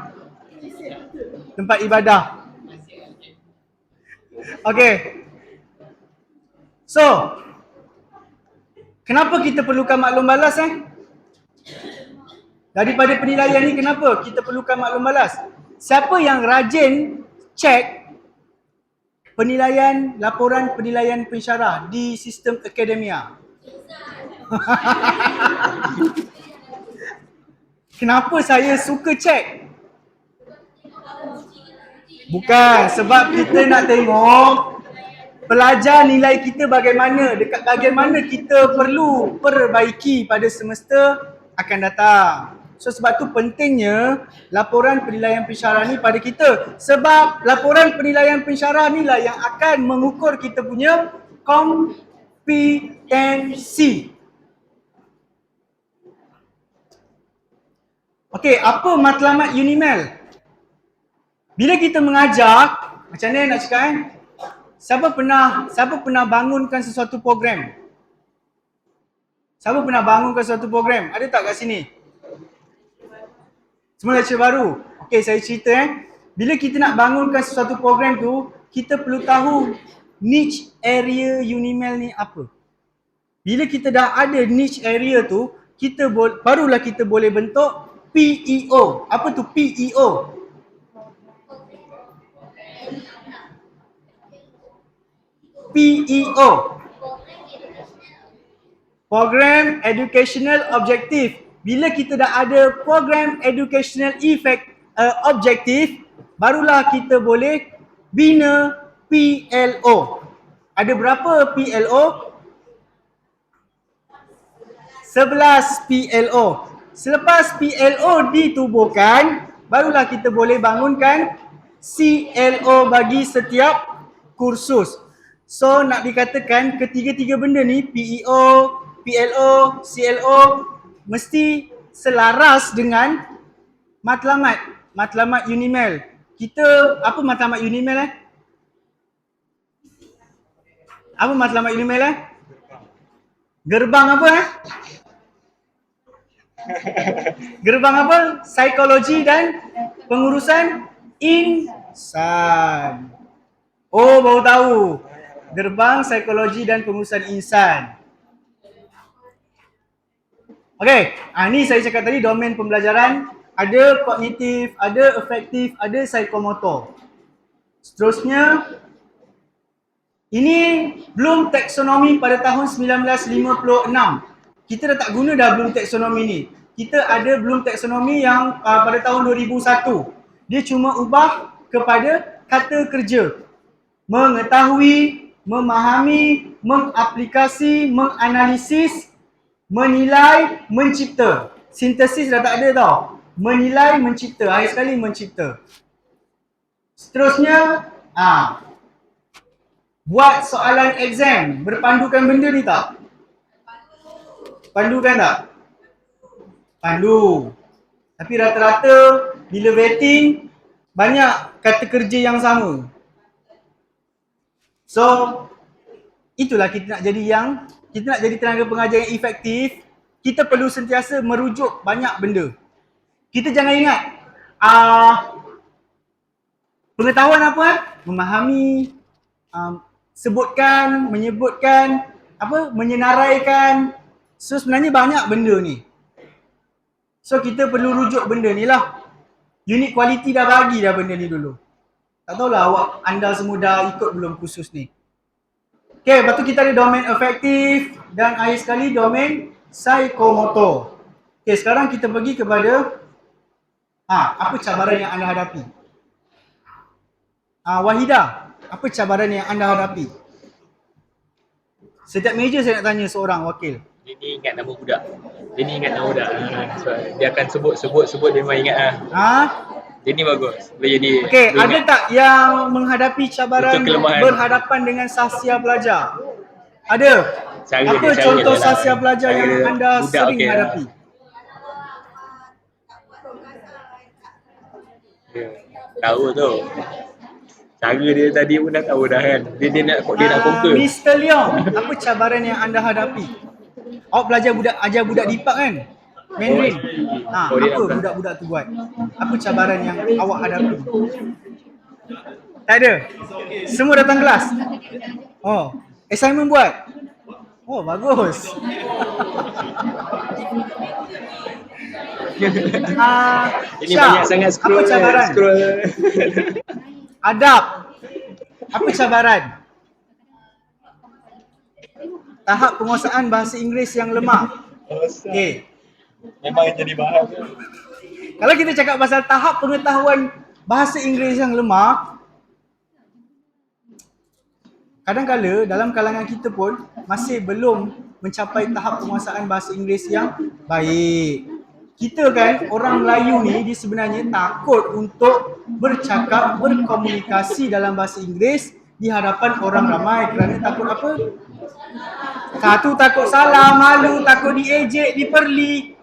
ibadah. Okey. So, kenapa kita perlukan maklum balas Daripada penilaian ni kenapa kita perlukan maklum balas? Siapa yang rajin cek penilaian, laporan penilaian pensyarah di sistem akademia? Kenapa saya suka cek? Bukan, sebab kita nak tengok pelajar nilai kita bagaimana, dekat bahagian mana kita perlu perbaiki pada semester akan datang. So sebab tu pentingnya laporan penilaian pensyarah ni pada kita. Sebab laporan penilaian pensyarah ni lah yang akan mengukur kita punya kompetensi. Okey, apa matlamat Unimel? Bila kita mengajar, macam mana nak cakap Siapa pernah bangunkan sesuatu program? Siapa pernah bangunkan sesuatu program? Ada tak kat sini? Semua lecturer baru. Okey, saya cerita Bila kita nak bangunkan sesuatu program tu, kita perlu tahu niche area Unimel ni apa. Bila kita dah ada niche area tu, barulah kita boleh bentuk PEO. Apa tu PEO? PEO. Program Educational Objective. Bila kita dah ada program Educational Objective, barulah kita boleh bina PLO. Ada berapa PLO? 11 PLO. Selepas PLO ditubuhkan, barulah kita boleh bangunkan CLO bagi setiap kursus. So nak dikatakan ketiga-tiga benda ni, PEO, PLO, CLO mesti selaras dengan matlamat Unimel. Apa matlamat Unimel Apa matlamat Unimel Gerbang apa Gerbang apa? Psikologi dan pengurusan insan. Oh, baru tahu. Gerbang Psikologi dan Pengurusan Insan. Okey, ni saya cakap tadi domain pembelajaran. Ada kognitif, ada afektif, ada psikomotor. Seterusnya, ini Bloom Taxonomy pada tahun 1956. Kita dah tak guna dah Bloom Taxonomy ni. Kita ada Bloom Taxonomy yang pada tahun 2001. Dia cuma ubah kepada kata kerja. Mengetahui, memahami, mengaplikasi, menganalisis, menilai, mencipta. Sintesis dah tak ada tau. Menilai, mencipta. Akhir sekali mencipta. Seterusnya, buat soalan exam. Berpandukan benda ni tak? Pandukan tak? Pandu. Tapi rata-rata bila vetting, banyak kata kerja yang sama. So, itulah kita nak jadi tenaga pengajar yang efektif. Kita perlu sentiasa merujuk banyak benda. Kita jangan ingat, pengetahuan apa? Memahami, menyebutkan, menyenaraikan. So sebenarnya banyak benda ni. So kita perlu rujuk benda ni lah. Unit quality dah bagi dah benda ni dulu. Tak tahulah anda semua dah ikut belum kursus ni. Okay, lepas tu kita ada domain afektif dan akhir sekali domain psikomotor. Okay, sekarang kita pergi kepada apa cabaran yang anda hadapi? Wahidah, apa cabaran yang anda hadapi? Setiap meja saya nak tanya seorang wakil. Dia ni ingat nama budak. So, dia akan sebut dia memang ingat Dia ni bagus. Boleh jadi. Okey, dia ada ingat. tak yang menghadapi cabaran Itu kelemahan. berhadapan dengan sahsia pelajar? Ada. Cara Apa dia, contoh cara dia sahsia lah. pelajar Cara yang dia anda budak sering okey lah. hadapi? Dia tahu tu. Cara dia tadi pun dah tahu dah kan. Dia nak conquer. Mr. Leong, apa cabaran yang anda hadapi? Awak belajar ajar budak Dipak kan? Mandarin. Oh, dia Apa nak- budak-budak tu buat? Apa cabaran yang awak hadapi? Tak ada. Semua datang kelas. Oh, assignment buat. Oh, bagus. Ini Syah, banyak sangat scroll. apa cabaran? Scroll. Adab. Apa cabaran? Tahap penguasaan bahasa Inggeris yang lemah. Okey. Memang yang jadi bahan. Kalau kita cakap pasal tahap pengetahuan bahasa Inggeris yang lemah, kadang-kala dalam kalangan kita pun masih belum mencapai tahap penguasaan bahasa Inggeris yang baik. Kita kan orang Melayu ni dia sebenarnya takut untuk bercakap, berkomunikasi dalam bahasa Inggeris di hadapan orang ramai kerana takut apa? Satu, takut salah, malu, takut diejek, diperli.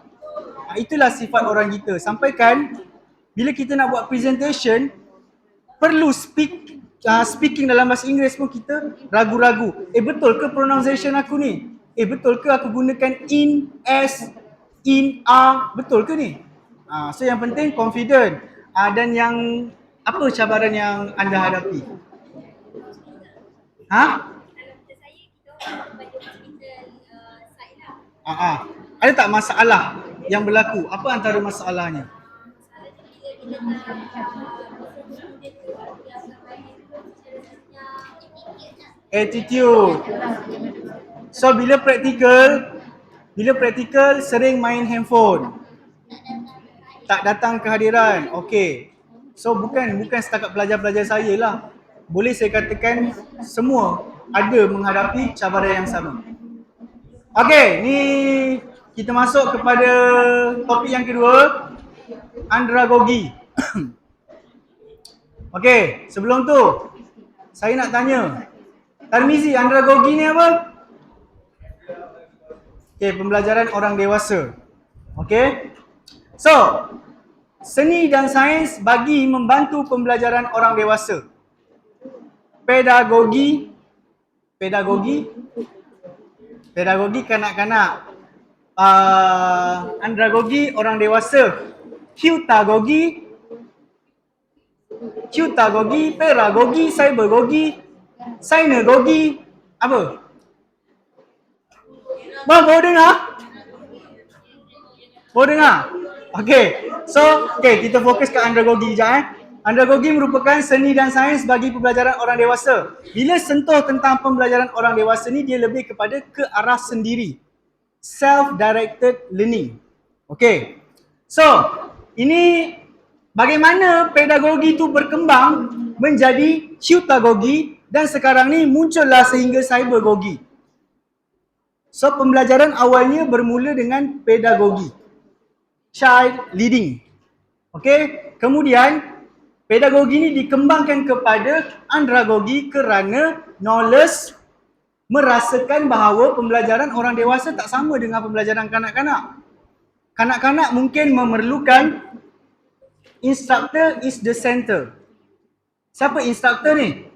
Itulah sifat orang kita. Sampaikan bila kita nak buat presentation perlu speaking dalam bahasa Inggeris pun kita ragu-ragu. Betul ke pronunciation aku ni? Betul ke aku gunakan in, as, in, are? Betul ke ni? So yang penting confident. Dan yang apa cabaran yang anda hadapi? Ada tak masalah yang berlaku? Apa antara masalahnya? Attitude. So bila praktikal sering main handphone. Tak datang kehadiran. Okey. So bukan setakat pelajar-pelajar saya lah. Boleh saya katakan semua ada menghadapi cabaran yang sama. Okey, ni kita masuk kepada topik yang kedua, andragogi. Okey, sebelum tu saya nak tanya, Tarmizi, andragogi ni apa? Okey, pembelajaran orang dewasa. Okey. So, seni dan sains bagi membantu pembelajaran orang dewasa. Pedagogi kanak-kanak. Andragogi orang dewasa. Cutagogi, pedagogi, cybergogi, synagogi. Apa? Baru dengar? Okey. So, kita fokus ke andragogi sekejap Andragogi merupakan seni dan sains bagi pembelajaran orang dewasa. Bila sentuh tentang pembelajaran orang dewasa ni, dia lebih kepada ke arah sendiri. Self-directed learning. Okey. So, ini bagaimana pedagogi tu berkembang menjadi cutagogi dan sekarang ni muncullah sehingga cybergogi. So, pembelajaran awalnya bermula dengan pedagogi. Child leading. Okey. Kemudian pedagogi ni dikembangkan kepada andragogi kerana knowledge merasakan bahawa pembelajaran orang dewasa tak sama dengan pembelajaran kanak-kanak. Kanak-kanak mungkin memerlukan instructor is the center. Siapa instructor ni?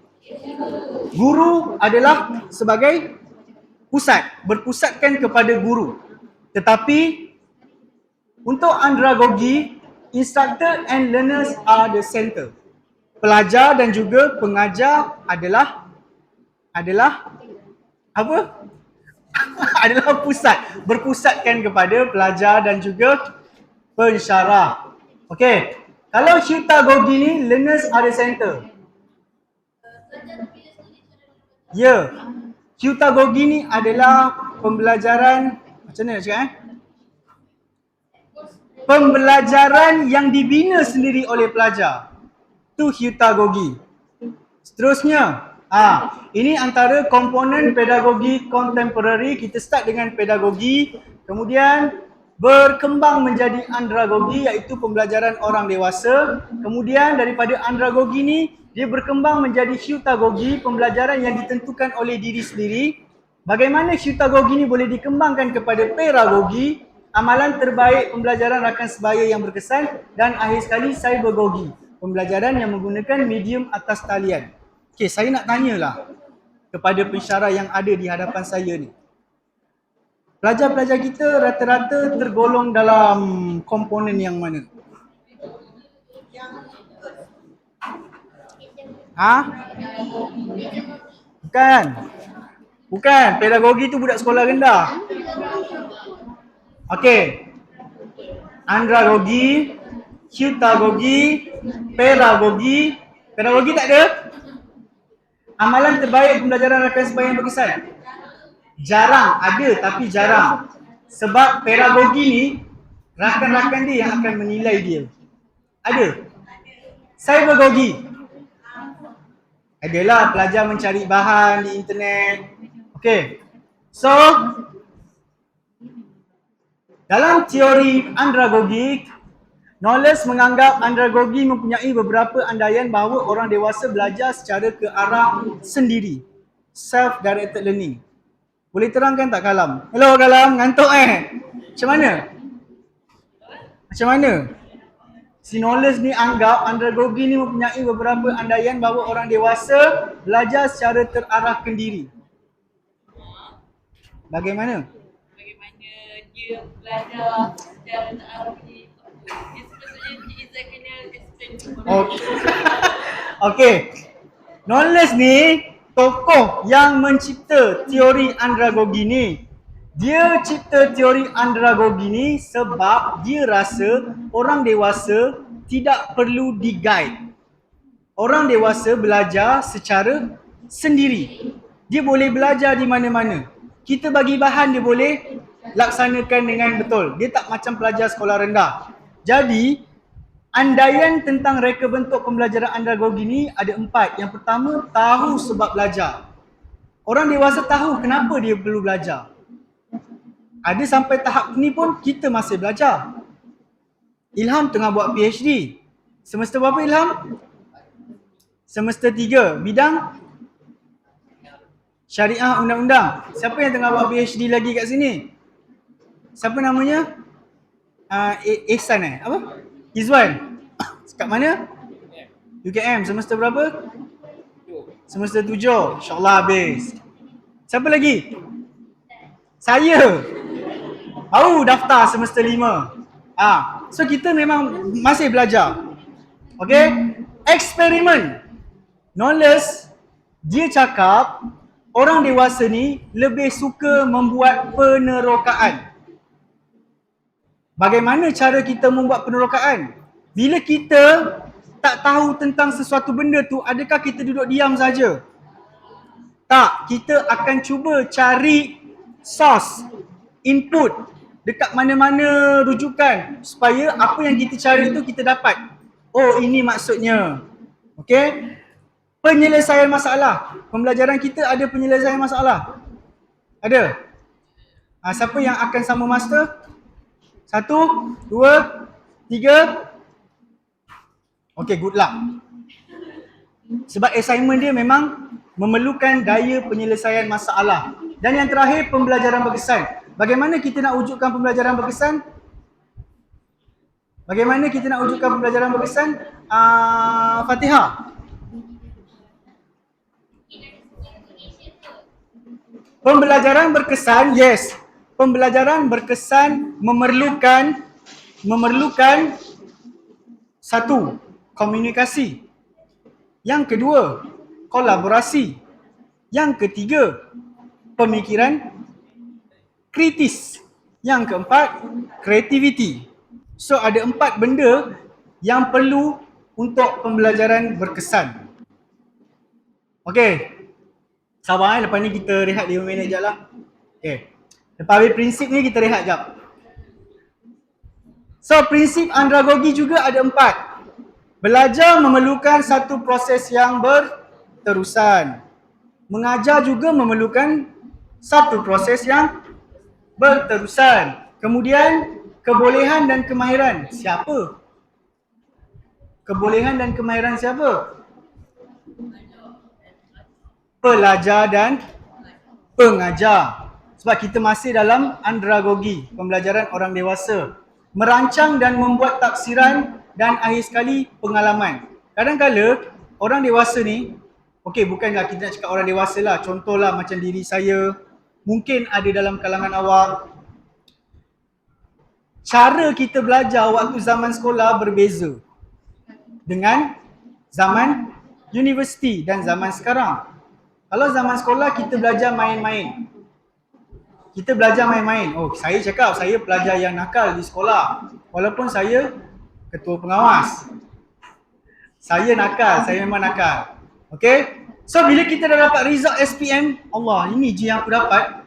Guru adalah sebagai pusat, berpusatkan kepada guru. Tetapi untuk andragogi, instructor and learners are the center. Pelajar dan juga pengajar adalah apa? adalah pusat, berpusatkan kepada pelajar dan juga pensyarah. Okey. Kalau cutagogi ni learners are the center. Ya. Hutagogi ni adalah pembelajaran, macam mana nak cakap pembelajaran yang dibina sendiri oleh pelajar. Tu hutagogi. Seterusnya, ini antara komponen pedagogi kontemporari. Kita start dengan pedagogi, kemudian berkembang menjadi andragogi, iaitu pembelajaran orang dewasa. Kemudian daripada andragogi ni, dia berkembang menjadi hutagogi, pembelajaran yang ditentukan oleh diri sendiri. Bagaimana hutagogi ni boleh dikembangkan kepada pedagogi, amalan terbaik pembelajaran rakan sebaya yang berkesan, dan akhir sekali cybergogi, pembelajaran yang menggunakan medium atas talian. Okey, saya nak tanyalah kepada pensyarah yang ada di hadapan saya ni. Pelajar-pelajar kita rata-rata tergolong dalam komponen yang mana? Bukan. Bukan, pedagogi tu budak sekolah rendah. Okey. Andragogi, hutagogi, pedagogi. Pedagogi tak ada? Amalan terbaik pembelajaran rakan sebaya yang berkesan. Jarang, ada tapi jarang. Sebab pedagogi ni, rakan-rakan dia yang akan menilai dia. Ada. Cybergogi. Adalah pelajar mencari bahan di internet. Okey. So, dalam teori andragogi, Knowles menganggap andragogi mempunyai beberapa andaian bahawa orang dewasa belajar secara ke arah sendiri. Self-directed learning. Boleh terangkan tak Kalam? Hello Kalam, ngantuk Macam mana? Macam mana? Si Knowles ni anggap andragogi ni mempunyai beberapa andaian bahawa orang dewasa belajar secara terarahkan diri. Bagaimana? Bagaimana dia belajar secara terarah ni? Dia sepatutnya Izzah kena explain dulu. Okey. Knowles ni tokoh yang mencipta teori andragogi ni. Dia cipta teori andragogi ni sebab dia rasa orang dewasa tidak perlu di-guide. Orang dewasa belajar secara sendiri. Dia boleh belajar di mana-mana. Kita bagi bahan dia boleh laksanakan dengan betul. Dia tak macam pelajar sekolah rendah. Jadi, andaian tentang reka bentuk pembelajaran andragogi ni ada 4. Yang pertama, tahu sebab belajar. Orang dewasa tahu kenapa dia perlu belajar. Ada sampai tahap ni pun kita masih belajar. Ilham tengah buat PhD. Semester berapa Ilham? Semester 3. Bidang? Syariah undang-undang. Siapa yang tengah buat PhD lagi kat sini? Siapa namanya? Ihsan Apa? Izwan. Kat mana? UKM. Semester berapa? Semester 7. InsyaAllah habis. Siapa lagi? Saya. Baru daftar semester 5. So kita memang masih belajar. Okay? Eksperimen. Knowles, dia cakap orang dewasa ni lebih suka membuat penerokaan. Bagaimana cara kita membuat penerokaan? Bila kita tak tahu tentang sesuatu benda tu, adakah kita duduk diam saja? Tak, kita akan cuba cari source, input dekat mana-mana rujukan supaya apa yang kita cari tu kita dapat. Oh, ini maksudnya. Okey? Penyelesaian masalah. Pembelajaran kita ada penyelesaian masalah? Ada? Siapa yang akan sama master? 1, 2, 3. Okey, good luck. Sebab assignment dia memang memerlukan daya penyelesaian masalah. Dan yang terakhir, pembelajaran berkesan. Bagaimana kita nak wujudkan pembelajaran berkesan? Bagaimana kita nak wujudkan pembelajaran berkesan? Fatihah. Pembelajaran berkesan, yes. Pembelajaran berkesan memerlukan satu, komunikasi. Yang kedua, kolaborasi. Yang ketiga, pemikiran kritis. Yang keempat, kreativiti. So ada 4 benda yang perlu untuk pembelajaran berkesan. Okey. Sabar lepas ni kita rehat 5 minit je lah. Okey. Lepas habis prinsip ni kita rehat jap. So prinsip andragogi juga ada 4. Belajar memerlukan satu proses yang berterusan. Mengajar juga memerlukan satu proses yang berterusan. Kemudian kebolehan dan kemahiran. Siapa? Kebolehan dan kemahiran siapa? Pelajar dan pengajar. Sebab kita masih dalam andragogi, pembelajaran orang dewasa. Merancang dan membuat tafsiran dan akhir sekali pengalaman. Kadang-kala orang dewasa ni, okey bukanlah kita nak cakap orang dewasa lah, contohlah macam diri saya, mungkin ada dalam kalangan awak. Cara kita belajar waktu zaman sekolah berbeza dengan zaman universiti dan zaman sekarang. Kalau zaman sekolah kita belajar main-main. Oh, saya cakap saya pelajar yang nakal di sekolah. Walaupun saya ketua pengawas. Saya nakal, saya memang nakal. Okay? So bila kita dah dapat result SPM, Allah ini je yang aku dapat.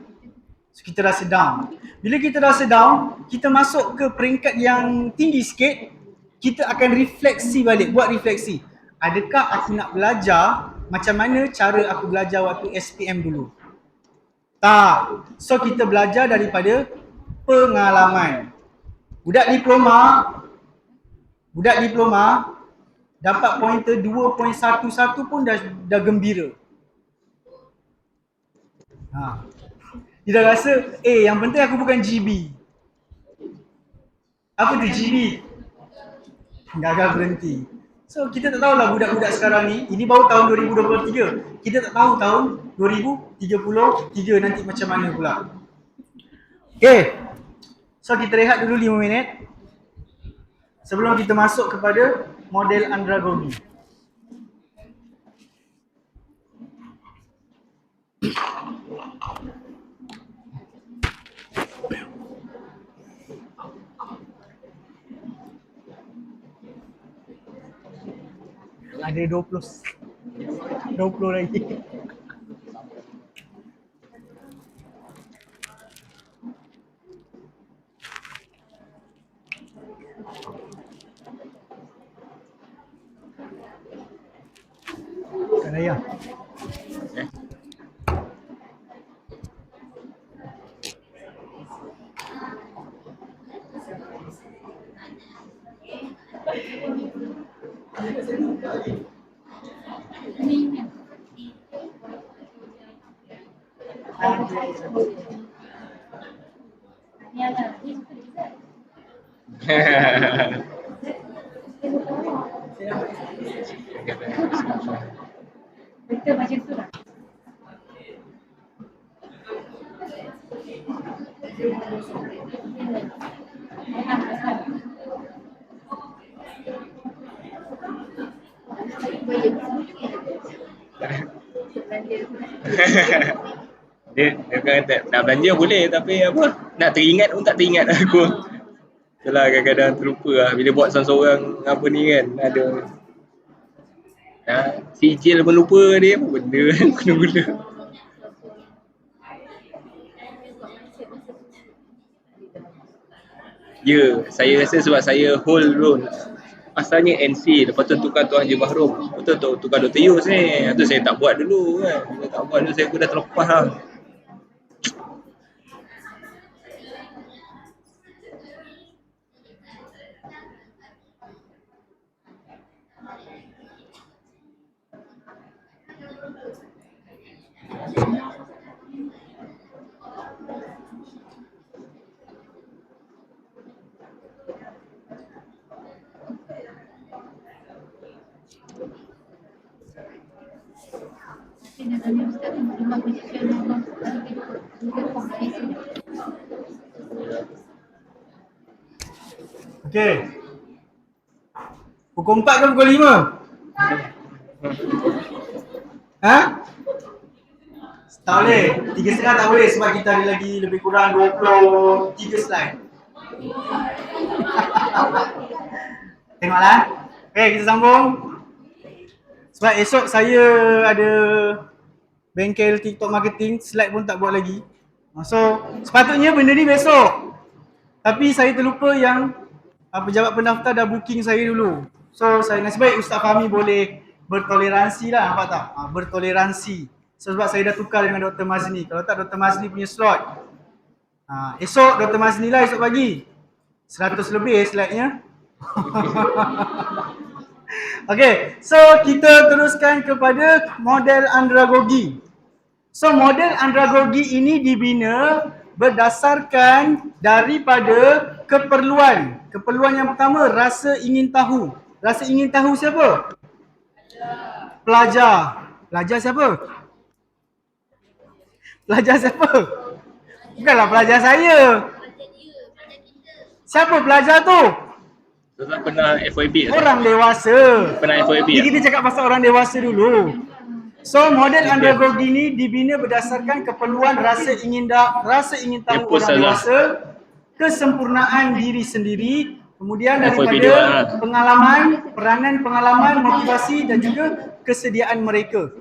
So kita rasa down. Bila kita rasa down, kita masuk ke peringkat yang tinggi sikit, kita akan refleksi balik, buat refleksi. Adakah aku nak belajar macam mana cara aku belajar waktu SPM dulu? Tak. So kita belajar daripada pengalaman. Budak diploma dapat pointer 2.11 pun dah gembira. Dia dah rasa, yang penting aku bukan GB. Apa tu GB? Gagal berhenti. So kita tak tahulah budak-budak sekarang ni, ini baru tahun 2023. Kita tak tahu tahun 2033 nanti macam mana pula. Okay. So kita rehat dulu 5 minit. Sebelum kita masuk kepada model andragogi. Ada 20 lagi. Kan ayah. Betul macam tu lah. Dia kata nak belanja boleh tapi apa nak teringat pun tak teringat aku. Itulah kadang-kadang terlupa lah bila buat seorang-seorang apa ni kan ada sijil melupa dia apa benda kan guna-guna. Ya, saya rasa sebab saya hold roll. Asalnya NC, lepas tu tukar Tuan Haji Bahrom. Betul tu tukar Dr. Yus ni. Itu saya tak buat dulu kan. Bila tak buat dulu saya pun dah terlepas lah. Okey. Pukul 4 ke pukul 5? Tak boleh. 3.30 tak boleh sebab kita ada lagi lebih kurang 23 slide. Tengoklah. Okey, kita sambung. Sebab esok saya ada bengkel TikTok marketing, slide pun tak buat lagi. So sepatutnya benda ni besok. Tapi saya terlupa yang pejabat pendaftar dah booking saya dulu. So saya nasib baik Ustaz Fahmi boleh bertoleransi lah, nampak tak? Bertoleransi. So, sebab saya dah tukar dengan Dr. Mazni. Kalau tak Dr. Mazni punya slot. Esok Dr. Mazni lah esok pagi. 100 lebih slide-nya. Okay, so kita teruskan kepada model andragogi. So model andragogi ini dibina berdasarkan daripada keperluan. Keperluan yang pertama, rasa ingin tahu. Rasa ingin tahu siapa? Pelajar. Pelajar siapa? Pelajar siapa? Bukanlah pelajar saya. Siapa pelajar tu? Ustaz pernah FYP tak? Orang dewasa. Pernah FYP Jadi tak? kita cakap pasal orang dewasa dulu. So model andragogi ini dibina berdasarkan keperluan rasa ingin tahu Apa orang salah? dewasa, kesempurnaan diri sendiri, kemudian FYP daripada dia lah. pengalaman, peranan pengalaman, motivasi dan juga kesediaan mereka.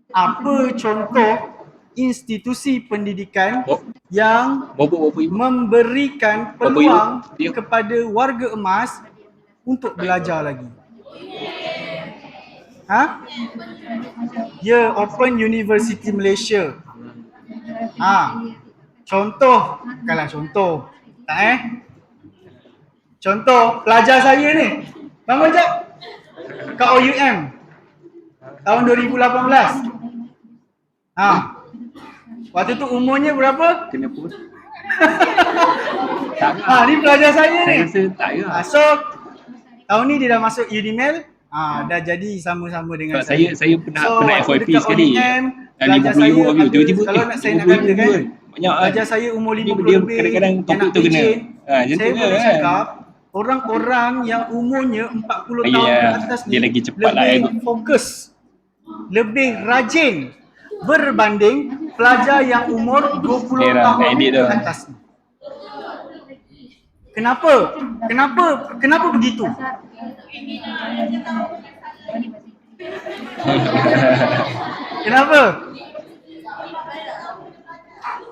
Apa contoh institusi pendidikan Oh. yang Bapa ibu. memberikan Bapa peluang ibu, dia- kepada warga emas untuk belajar lagi? Ya, Open University Malaysia. Contoh, bukanlah contoh. Tak Contoh, pelajar saya ni. Bangun jap. Kat OUM. Tahun 2018. Waktu tu umurnya berapa? Kena pun. Tak lah. Ni pelajar saya Saya ni. rasa tak lah. So, tahun ni dia dah masuk Udimel. Dah jadi sama-sama dengan Sebab saya pernah waktu FYP dekat sekali. OUM, Dah pelajar 50 saya view. ada, Tiba-tiba kalau nak saya nak 50 kata kan, view. Banyak lah. pelajar saya umur 50 Dia lebih, kadang-kadang yang topik nak tu kena. pijin, Macam saya tu boleh kan. cakap orang-orang yang umurnya 40 Ya, tahun ke atas ni dia lagi cepat lah, lebih fokus, lebih rajin berbanding pelajar yang umur 20 Ya lah, tahun edit ke tu. atas ni. Kenapa? Kenapa begitu? Kenapa?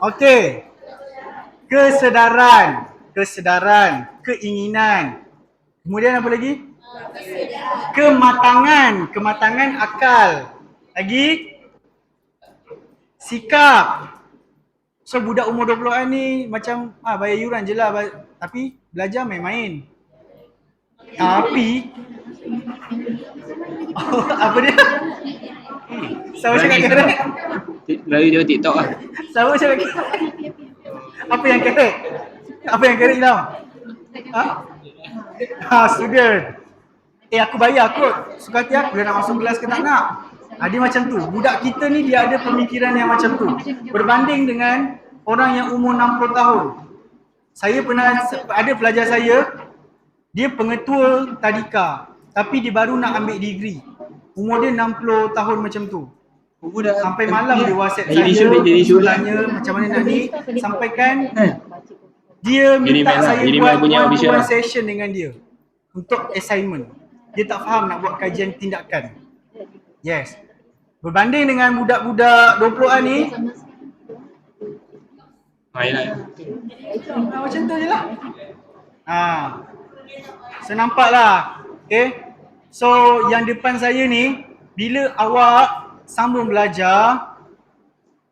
Okey. Kesedaran, keinginan. Kemudian apa lagi? Kematangan akal. Lagi? Sikap. So budak umur 20-an ni macam bayar yuran je lah, tapi belajar main-main. Tapi apa dia? Siapa cakap kerek? Lalu dia TikTok lah. Siapa cakap kerek? Apa yang kerek? Apa yang kerek hilang? Student. Aku bayar kot. Suka hati aku dia nak masuk kelas ke tak nak. Dia macam tu. Budak kita ni dia ada pemikiran yang macam tu. Berbanding dengan orang yang umur 60 tahun. Saya pernah ada pelajar saya, dia pengetua tadika, tapi dia baru nak ambil degree. Umur dia 60 tahun macam tu. Sampai malam dia WhatsApp saya, tanya macam mana nak ni, sampaikan dia minta saya buat one-to-one session dengan dia untuk assignment. Dia tak faham nak buat kajian tindakan. Yes. Berbanding dengan budak-budak 20-an ni, macam tu je lah. So nampak lah. Okay. So yang depan saya ni, bila awak sambung belajar,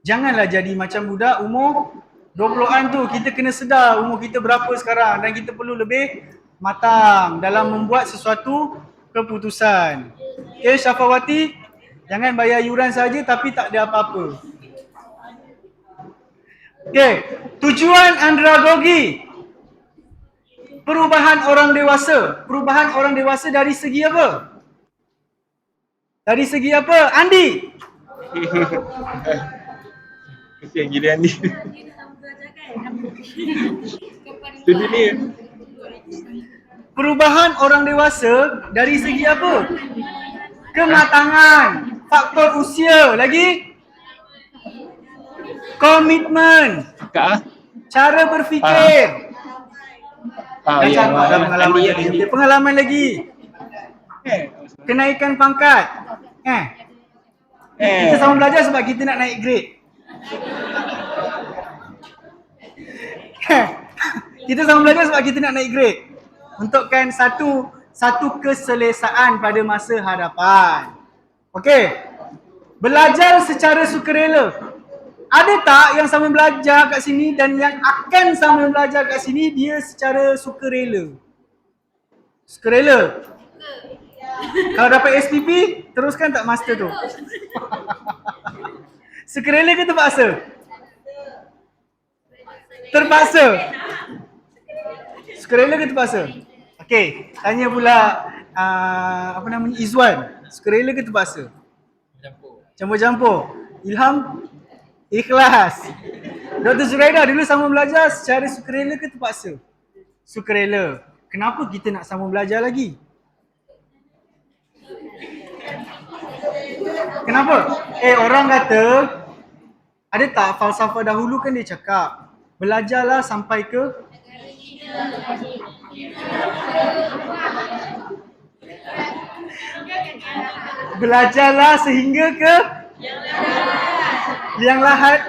janganlah jadi macam budak umur 20-an tu. Kita kena sedar umur kita berapa sekarang dan kita perlu lebih matang dalam membuat sesuatu keputusan. Okay, Syafawati, jangan bayar yuran saja tapi tak ada apa-apa. Okay, tujuan andragogi. Perubahan orang dewasa. Perubahan orang dewasa dari segi apa? Dari segi apa? Andi? Kesian gila Andi. Jadi ni Perubahan orang dewasa dari segi apa? Kematangan, faktor usia, lagi komitmen, Kak cara berfikir. Dah ya, cakap dah pengalaman Andi, lagi. Andi. Okay, pengalaman lagi. Kenaikan pangkat. Kita sama belajar sebab kita nak naik grade. Kita sama belajar sebab kita nak naik grade. Untukkan satu keselesaan pada masa hadapan. Okey. Belajar secara sukarela. Ada tak yang sama belajar kat sini dan yang akan sama belajar kat sini dia secara sukarela? Sukarela. Kalau dapat SPP, teruskan tak master tu? Sukarela ke terpaksa? Terpaksa. Sukarela ke terpaksa? Okey, tanya pula apa namanya, Izwan. Sukarela ke terpaksa? Campur-campur. Ilham? Ikhlas. Dr. Zuraida dulu sama belajar secara sukarela ke terpaksa? Sukarela. Kenapa kita nak sama belajar lagi? Kenapa? Orang kata, ada tak falsafah dahulu kan dia cakap, belajarlah sampai ke belajarlah sehingga ke liang lahat.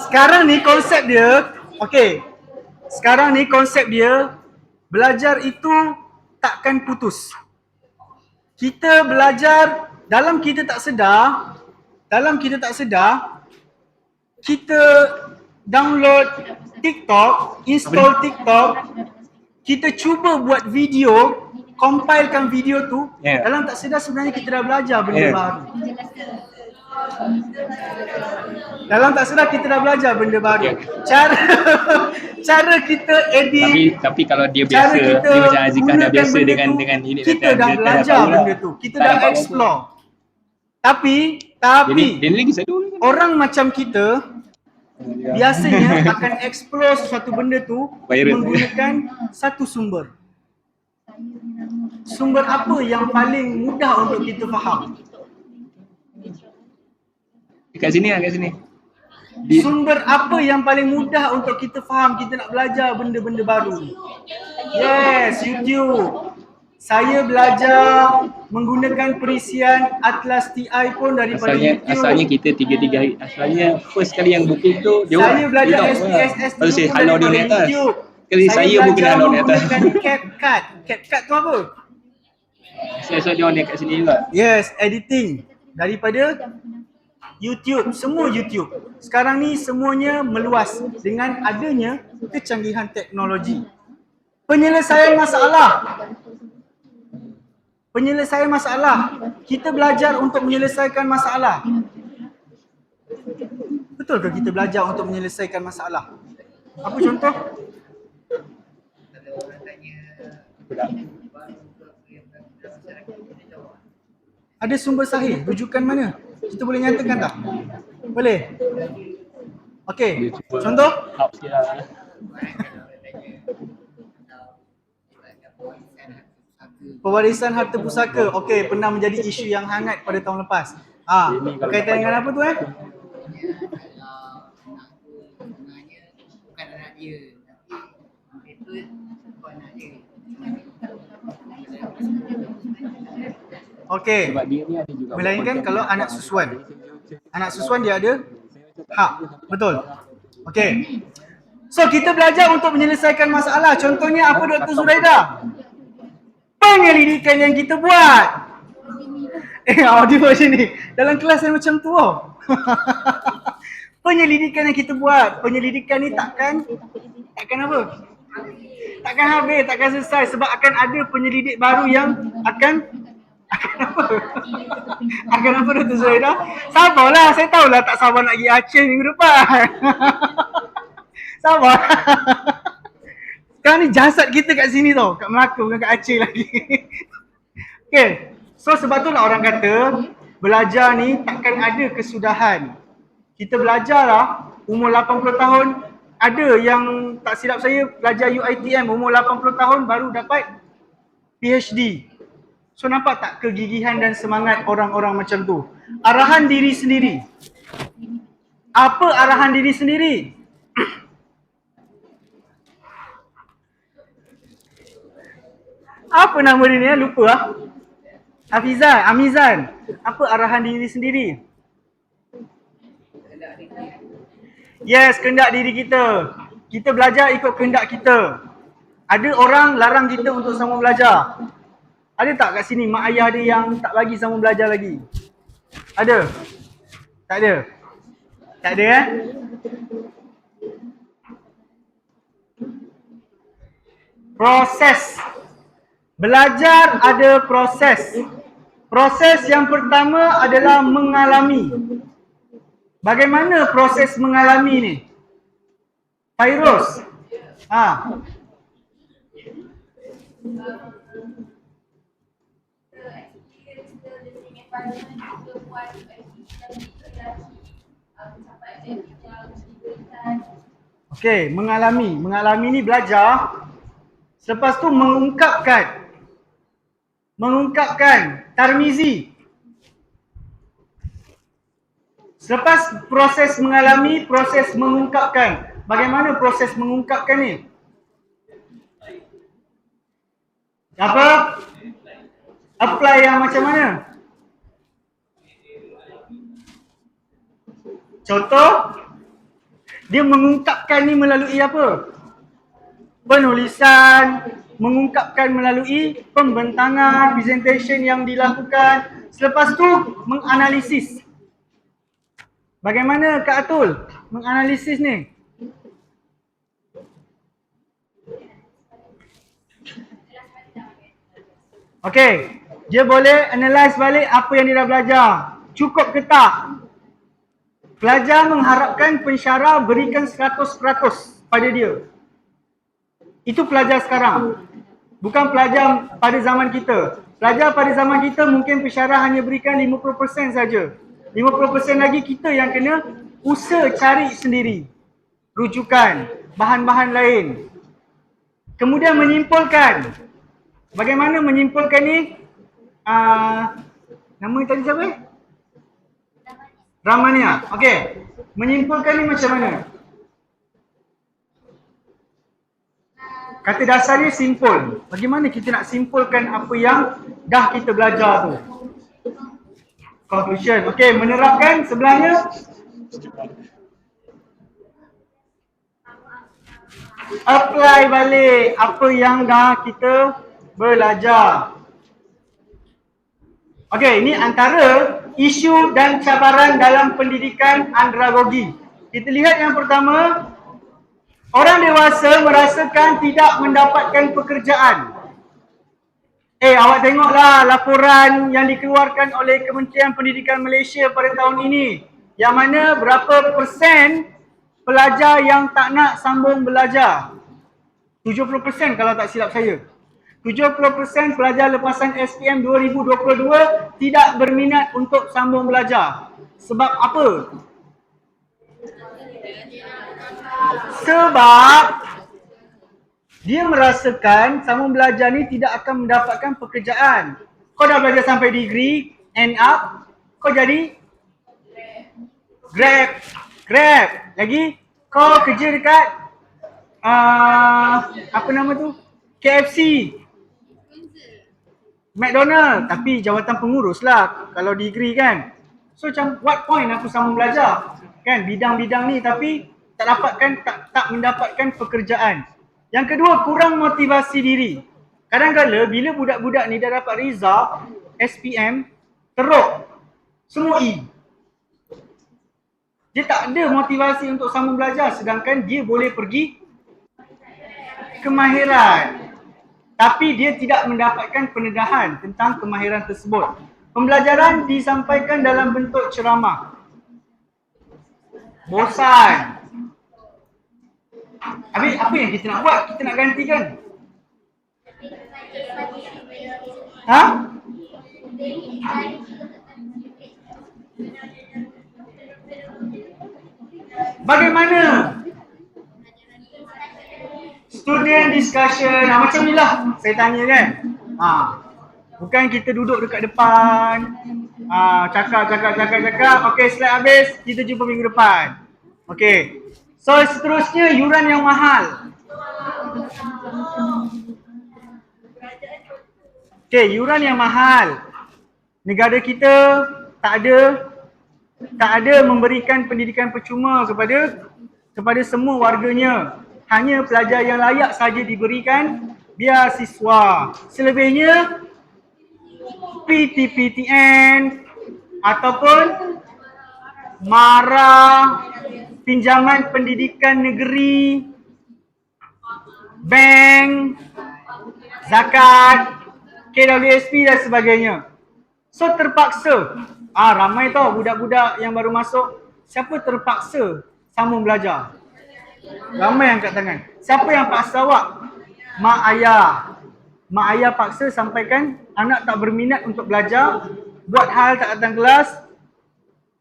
Sekarang ni konsep dia, okey. Sekarang ni konsep dia, belajar itu takkan putus. Kita belajar dalam kita tak sedar, kita download TikTok, install TikTok, kita cuba buat video, compilekan video tu, dalam tak sedar sebenarnya kita dah belajar benda baru. Dalam tak sedar kita dah belajar benda baru. Cara kita edit, Tapi kalau dia biasa, dia macam Azikah dah biasa dengan ini, kita dah belajar benda tu. Kita dah explore. Tapi dia lagi satu orang macam kita biasanya akan explore sesuatu benda tu menggunakan satu sumber. Sumber apa yang paling mudah untuk kita faham? kat sini. Sumber apa yang paling mudah untuk kita faham kita nak belajar benda-benda baru? Yes, YouTube. Saya belajar menggunakan perisian Atlas TI pun daripada YouTube. Asalnya kita tiga-tiga hari. Asalnya first kali yang booking tu dia saya belajar SPSS dulu pun halau dia daripada naik atas. YouTube. Kali saya bukan halau naik atas. Menggunakan CapCut. CapCut tu apa? Saya dia naik kat sini juga. Yes, editing daripada YouTube, semua YouTube. Sekarang ni semuanya meluas dengan adanya kecanggihan teknologi. Penyelesaian masalah. Kita belajar untuk menyelesaikan masalah. Betul ke kita belajar untuk menyelesaikan masalah? Apa contoh? Ada sumber sahih, rujukan mana? Kita boleh nyatakan tak? Boleh? Okey, contoh? Pewarisan harta pusaka. Okey, pernah menjadi isu yang hangat pada tahun lepas. Berkaitan dengan apa tu Bukan anak dia, tapi itu bukan anak dia. Okey. Melainkan kalau anak susuan. Anak susuan dia ada hak. Betul. Okey. So kita belajar untuk menyelesaikan masalah. Contohnya apa Dr. Zuraida? Penyelidikan yang kita buat. Audio macam ni. Dalam kelas saya macam tu Penyelidikan yang kita buat. Penyelidikan ni takkan apa? Takkan habis, takkan selesai sebab akan ada penyelidik baru yang akan apa Dr. Zuraida? Sabarlah, saya tahulah tak sabar nak pergi Aceh minggu depan. Sabar. Sekarang ni jasad kita kat sini tau, kat Melaka bukan kat Aceh lagi. Okay, so sebab tu lah orang kata belajar ni takkan ada kesudahan. Kita belajar lah umur 80 tahun, ada yang tak silap saya belajar UiTM umur 80 tahun baru dapat PhD. So nampak tak kegigihan dan semangat orang-orang macam tu? Arahan diri sendiri. Apa arahan diri sendiri? Apa nama dia ni? Lupa lah. Hafizan, Amizan. Apa arahan diri sendiri? Yes, kehendak diri kita. Kita belajar ikut kehendak kita. Ada orang larang kita untuk sama belajar. Ada tak kat sini mak ayah dia yang tak bagi sama belajar lagi? Ada? Tak ada? Tak ada eh? Proses. Belajar ada proses. Proses yang pertama adalah mengalami. Bagaimana proses mengalami ni? Fairuz. Okey, mengalami. Mengalami ni belajar. Selepas tu mengungkapkan. Mengungkapkan. Tarmizi. Selepas proses mengalami, proses mengungkapkan. Bagaimana proses mengungkapkan ni? Apa? Apply yang macam mana? Contoh, dia mengungkapkan ni melalui apa? Penulisan, mengungkapkan melalui pembentangan, presentation yang dilakukan. Selepas tu, menganalisis. Bagaimana Kak Atul menganalisis ni? Okey, dia boleh analyse balik apa yang dia dah belajar. Cukup ke tak? Pelajar mengharapkan pensyarah berikan 100% pada dia. Itu pelajar sekarang. Bukan pelajar pada zaman kita. Pelajar pada zaman kita mungkin pensyarah hanya berikan 50% saja. 50% lagi kita yang kena usaha cari sendiri. Rujukan, bahan-bahan lain. Kemudian menyimpulkan. Bagaimana menyimpulkan ni? Nama tadi siapa? Ramania. Okey. Menyimpulkan ni macam mana? Kata dasarnya simpul. Bagaimana kita nak simpulkan apa yang dah kita belajar tu? Conclusion. Okey, menerapkan sebelahnya. Apply balik apa yang dah kita belajar. Okey, ini antara isu dan cabaran dalam pendidikan andragogi. Kita lihat yang pertama, orang dewasa merasakan tidak mendapatkan pekerjaan. Awak tengoklah laporan yang dikeluarkan oleh Kementerian Pendidikan Malaysia pada tahun ini. Yang mana berapa persen pelajar yang tak nak sambung belajar? 70% kalau tak silap saya. 70% pelajar lepasan SPM 2022 tidak berminat untuk sambung belajar. Sebab apa? Sebab dia merasakan sambung belajar ni tidak akan mendapatkan pekerjaan. Kau dah belajar sampai degree, end up, kau jadi Grab. Lagi, kau kerja dekat apa nama tu? KFC. McDonald, tapi jawatan pengurus lah kalau degree kan. So macam what point aku sambung belajar? Kan bidang-bidang ni tapi tak mendapatkan pekerjaan. Yang kedua, kurang motivasi diri. Kadang-kadang bila budak-budak ni dah dapat result SPM teruk. Semua E. Dia tak ada motivasi untuk sambung belajar sedangkan dia boleh pergi kemahiran. Tapi dia tidak mendapatkan pendedahan tentang kemahiran tersebut. Pembelajaran disampaikan dalam bentuk ceramah. Bosan. Habis apa yang kita nak buat? Kita nak gantikan. Bagaimana? Student discussion, macam ni lah saya tanya kan. Bukan kita duduk dekat depan, cakap. Okey, slide habis, kita jumpa minggu depan. Okey. So seterusnya, yuran yang mahal. Okey, yuran yang mahal. Negara kita tak ada memberikan pendidikan percuma kepada semua warganya. Hanya pelajar yang layak saja diberikan beasiswa. Selebihnya PTPTN ataupun MARA, pinjaman pendidikan negeri, bank, zakat, KWSP dan sebagainya. So terpaksa, ramai tau budak-budak yang baru masuk, siapa terpaksa sambung belajar? Ramai angkat tangan. Siapa yang paksa awak? Mak ayah. Mak ayah paksa sampaikan anak tak berminat untuk belajar, buat hal tak datang kelas,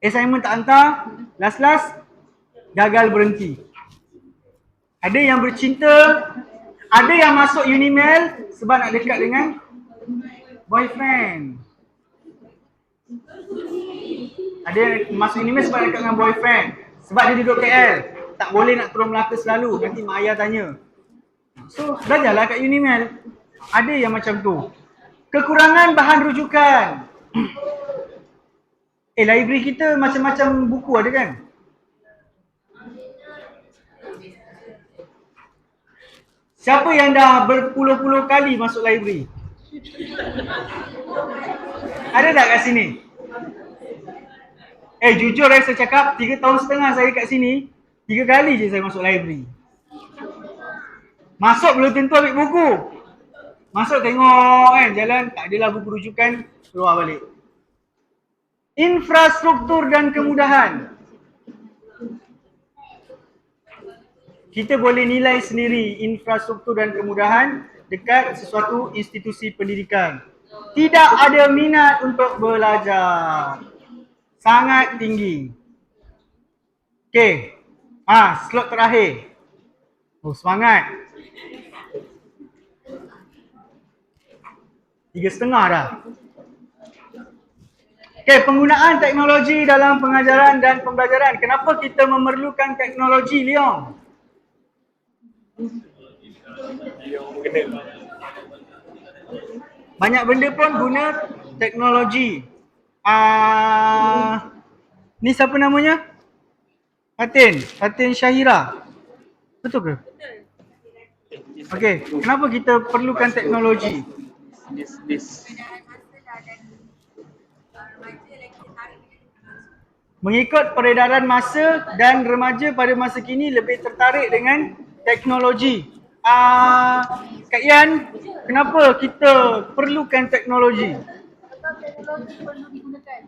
assignment tak hantar, last-last gagal berhenti. Ada yang bercinta, ada yang masuk Unimel sebab nak dekat dengan boyfriend. Ada yang masuk Unimel sebab nak dekat dengan boyfriend. Sebab dia duduk KL, tak boleh nak turun Melaka selalu, nanti mak ayah tanya. So, belajarlah kat Unimel. Ada yang macam tu. Kekurangan bahan rujukan. Library kita macam-macam buku ada kan? Siapa yang dah berpuluh-puluh kali masuk library? Ada tak kat sini? Jujur saya cakap, 3 tahun setengah saya kat sini, 3 kali je saya masuk library. Masuk belum tentu ambil buku. Masuk tengok kan, jalan tak adalah buku rujukan, keluar balik. Infrastruktur dan kemudahan. Kita boleh nilai sendiri infrastruktur dan kemudahan dekat sesuatu institusi pendidikan. Tidak ada minat untuk belajar. Sangat tinggi. Okey. Slot terakhir. Semangat. 3.5 dah. Okey, penggunaan teknologi dalam pengajaran dan pembelajaran. Kenapa kita memerlukan teknologi, Leong? Banyak benda pun guna teknologi. Ni siapa namanya? Fatin Syahira. Betul ke? Okey, kenapa kita perlukan teknologi? Mengikut peredaran masa dan remaja pada masa kini lebih tertarik dengan teknologi. Kak Yan, kenapa kita perlukan teknologi? Sebab teknologi perlu digunakan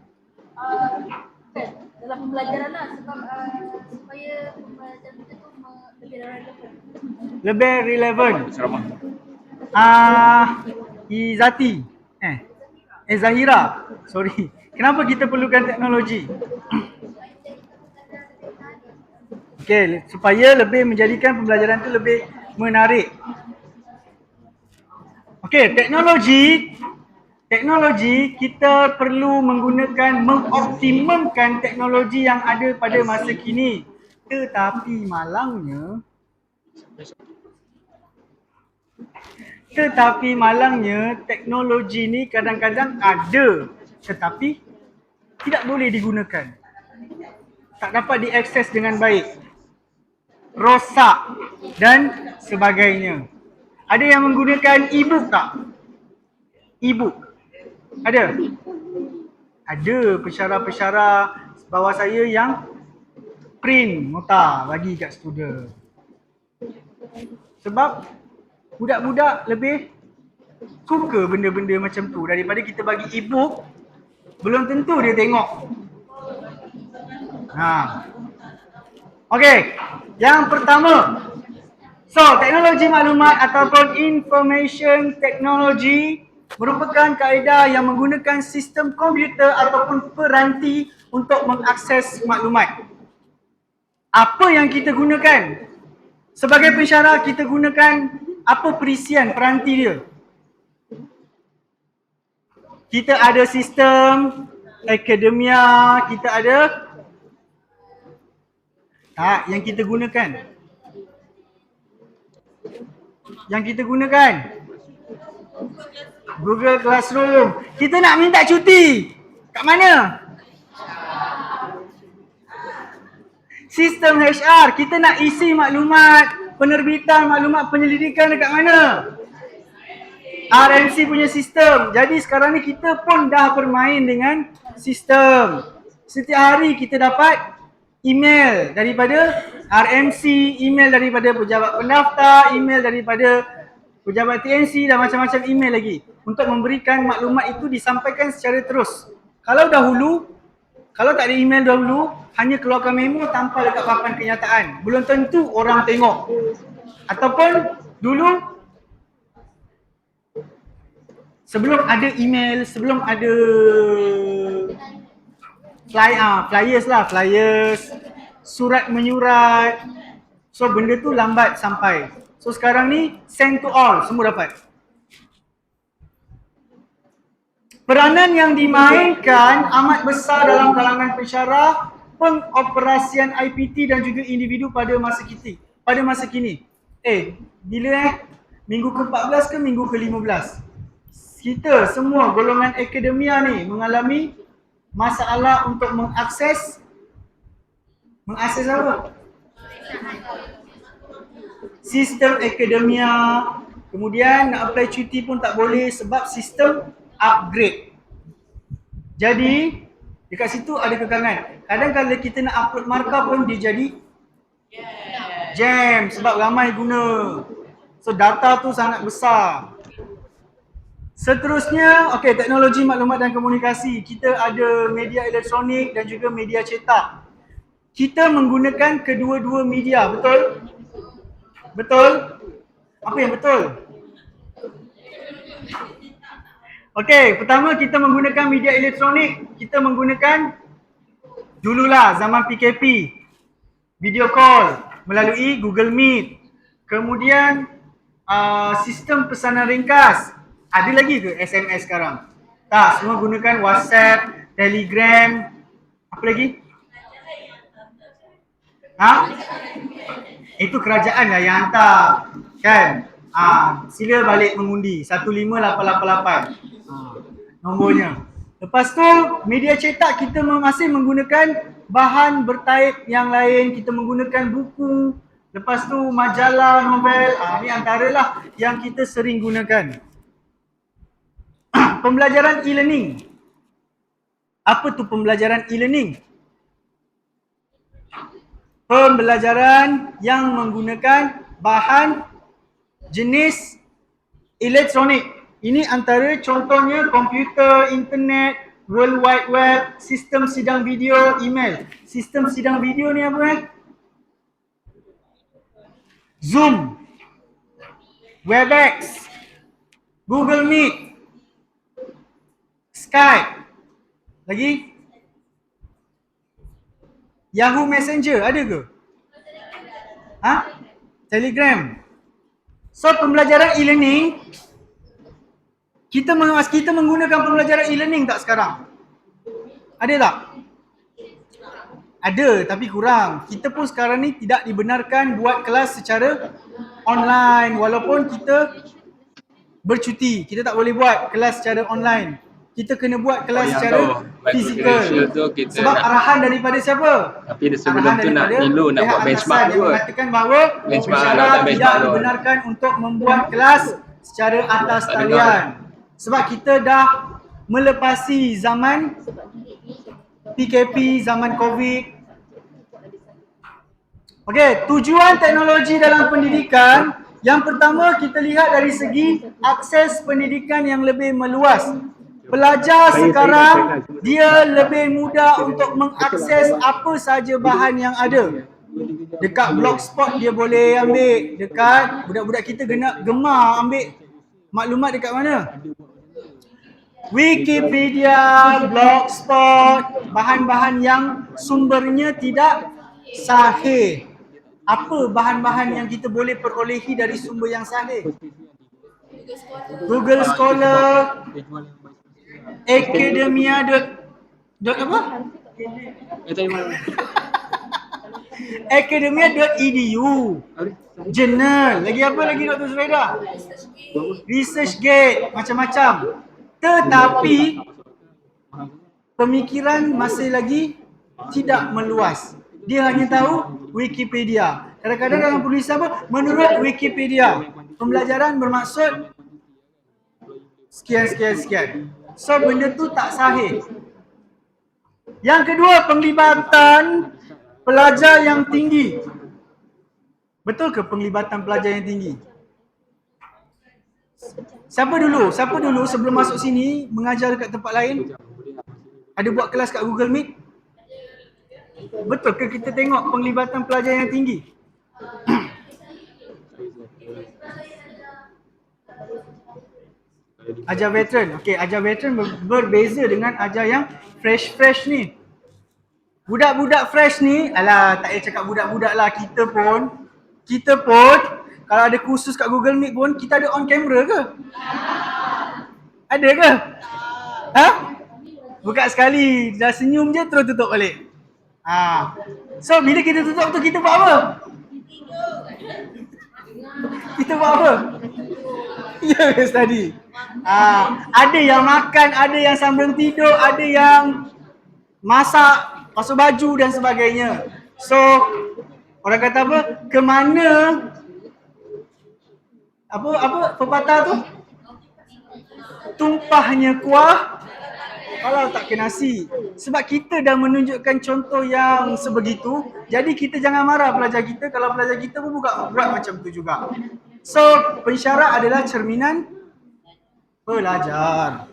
dalam pembelajaran lah, sebab supaya pembelajaran kita tu lebih relevan. Izati. Zahira. Sorry. Kenapa kita perlukan teknologi? Okey, supaya lebih menjadikan pembelajaran itu lebih menarik. Okey, teknologi kita perlu mengoptimumkan teknologi yang ada pada masa kini. Tetapi malangnya teknologi ni kadang-kadang ada tetapi tidak boleh digunakan. Tak dapat diakses dengan baik. Rosak dan sebagainya. Ada yang menggunakan e-book tak? E-book. Ada? Ada pensyarah-pensyarah bawah saya yang print nota bagi kat student. Sebab budak-budak lebih suka benda-benda macam tu daripada kita bagi e-book, belum tentu dia tengok. Okey, yang pertama. Teknologi maklumat ataupun information technology merupakan kaedah yang menggunakan sistem komputer ataupun peranti untuk mengakses maklumat. Apa yang kita gunakan? Sebagai pensyarah, kita gunakan apa perisian peranti dia? Kita ada sistem akademia, kita ada yang kita gunakan. Google Classroom. Kita nak minta cuti. Kat mana? Sistem HR. Kita nak isi maklumat penerbitan, maklumat penyelidikan dekat mana? RMC punya sistem. Jadi sekarang ni kita pun dah bermain dengan sistem. Setiap hari kita dapat email daripada RMC, email daripada pejabat pendaftar, email daripada pejabat TNC dan macam-macam email lagi untuk memberikan maklumat itu disampaikan secara terus. Kalau dahulu, kalau tak ada email dahulu, hanya keluarkan memo tanpa dekat papan kenyataan. Belum tentu orang tengok. Ataupun dulu sebelum ada email, sebelum ada flyers, surat menyurat. So benda tu lambat sampai. So sekarang ni send to all, semua dapat. Peranan yang dimainkan amat besar dalam kalangan pensyarah pengoperasian IPT dan juga individu pada masa kini. Bila minggu ke-14 ke minggu ke-15? Kita semua golongan akademia ni mengalami masalah untuk mengakses apa? Sistem akademia. Kemudian nak apply cuti pun tak boleh sebab sistem upgrade. Jadi dekat situ ada kekangan. Kadang kalau kita nak upload markah pun dia jadi jam sebab ramai guna. So data tu sangat besar. Seterusnya, teknologi maklumat dan komunikasi. Kita ada media elektronik dan juga media cetak. Kita menggunakan kedua-dua media, betul? Betul? Apa yang betul? Pertama kita menggunakan media elektronik. Kita menggunakan dululah zaman PKP, video call melalui Google Meet. Kemudian sistem pesanan ringkas. Ada lagi ke SMS sekarang? Tak, semua gunakan WhatsApp, Telegram. Apa lagi? Itu kerajaan lah yang hantar. Kan? Sila balik mengundi 15888. Nombornya. Lepas tu media cetak kita masih menggunakan bahan bertaip yang lain. Kita menggunakan buku. Lepas tu majalah, novel. Ni antaralah yang kita sering gunakan. Pembelajaran e-learning. Apa tu pembelajaran e-learning? Pembelajaran yang menggunakan bahan jenis elektronik. Ini antara contohnya komputer, internet, World Wide Web, sistem sidang video, email. Sistem sidang video ni apa? Zoom, Webex, Google Meet, Skype. Lagi? Yahoo Messenger ada ke? Telegram. So pembelajaran e-learning, kita menggunakan pembelajaran e-learning tak sekarang? Ada tak? Ada tapi kurang. Kita pun sekarang ni tidak dibenarkan buat kelas secara online walaupun kita bercuti. Kita tak boleh buat kelas secara online. Kita kena buat kelas secara fizikal. Sebab arahan daripada siapa? Tapi sebelum tu nak buat benchmark dulu. Dia mengatakan bahawa pensyarah tidak dibenarkan untuk membuat kelas secara atas talian. Sebab kita dah melepasi zaman PKP, zaman COVID. Tujuan teknologi dalam pendidikan. Yang pertama kita lihat dari segi akses pendidikan yang lebih meluas. Pelajar sekarang dia lebih mudah untuk mengakses apa sahaja bahan yang ada. Dekat Blogspot dia boleh ambil, dekat budak-budak kita gemar ambil maklumat dekat mana? Wikipedia, Blogspot, bahan-bahan yang sumbernya tidak sahih. Apa bahan-bahan yang kita boleh perolehi dari sumber yang sahih? Google Scholar, Academia Academia.edu, Journal. Lagi apa lagi Dr. Zuraida? ResearchGate, macam-macam. Tetapi pemikiran masih lagi tidak meluas. Dia hanya tahu Wikipedia. Kadang-kadang dalam penulis apa? Menurut Wikipedia. Pembelajaran bermaksud sekian. So benda tu tak sahih. Yang kedua, penglibatan pelajar yang tinggi. Betul ke penglibatan pelajar yang tinggi? Siapa dulu sebelum masuk sini mengajar dekat tempat lain? Ada buat kelas kat Google Meet? Betul ke kita tengok penglibatan pelajar yang tinggi? Ajar veteran. Okey, ajar veteran berbeza dengan ajar yang fresh ni. Budak-budak fresh ni, alah tak payah cakap budak-budak lah, kita pun kalau ada kursus kat Google Meet pun kita ada on camera ke? Ada ke? Ha? Buka sekali, dah senyum je terus tutup balik. So bila kita tutup tu kita buat apa? Kita buat apa? Ya, study. Ada yang makan, ada yang sambung tidur, ada yang masak, basuh baju dan sebagainya. So orang kata apa? Kemana apa pepatah tu? Tumpahnya kuah kalau tak ke nasi. Sebab kita dah menunjukkan contoh yang sebegitu, jadi kita jangan marah pelajar kita kalau pelajar kita pun buat macam tu juga. So, pensyarah adalah cerminan pelajar.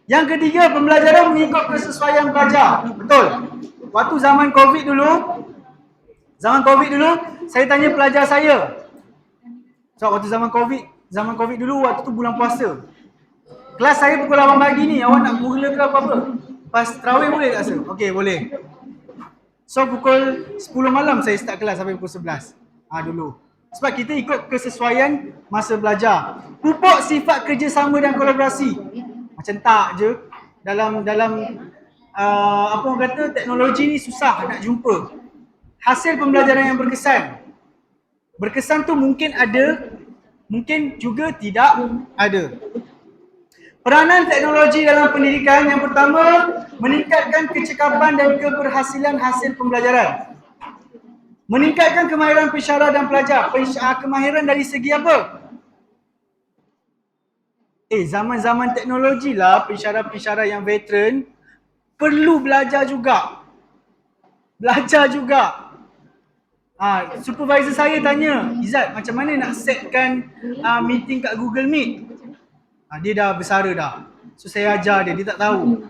Yang ketiga, pembelajaran mengikut kesesuaian pelajar. Betul. Waktu zaman COVID dulu, saya tanya pelajar saya. So, waktu zaman COVID dulu, waktu tu bulan puasa. Kelas saya pukul 8 pagi ni, awak nak mula ke apa-apa? Pas terawih boleh tak sir? Okey, boleh. So, pukul 10 malam saya start kelas sampai pukul 11. Dulu. Sebab kita ikut kesesuaian masa belajar. Pupuk sifat kerjasama dan kolaborasi. Macam tak je. Dalam apa orang kata, teknologi ni susah nak jumpa. Hasil pembelajaran yang berkesan. Berkesan tu mungkin ada, mungkin juga tidak ada. Peranan teknologi dalam pendidikan yang pertama, meningkatkan kecekapan dan keberhasilan hasil pembelajaran. Meningkatkan kemahiran pensyarah dan pelajar. Kemahiran dari segi apa? Zaman-zaman teknologi lah, pensyarah-pensyarah yang veteran perlu belajar juga. Supervisor saya tanya, Izzat, macam mana nak setkan meeting kat Google Meet? Dia dah bersara dah. So saya ajar dia tak tahu.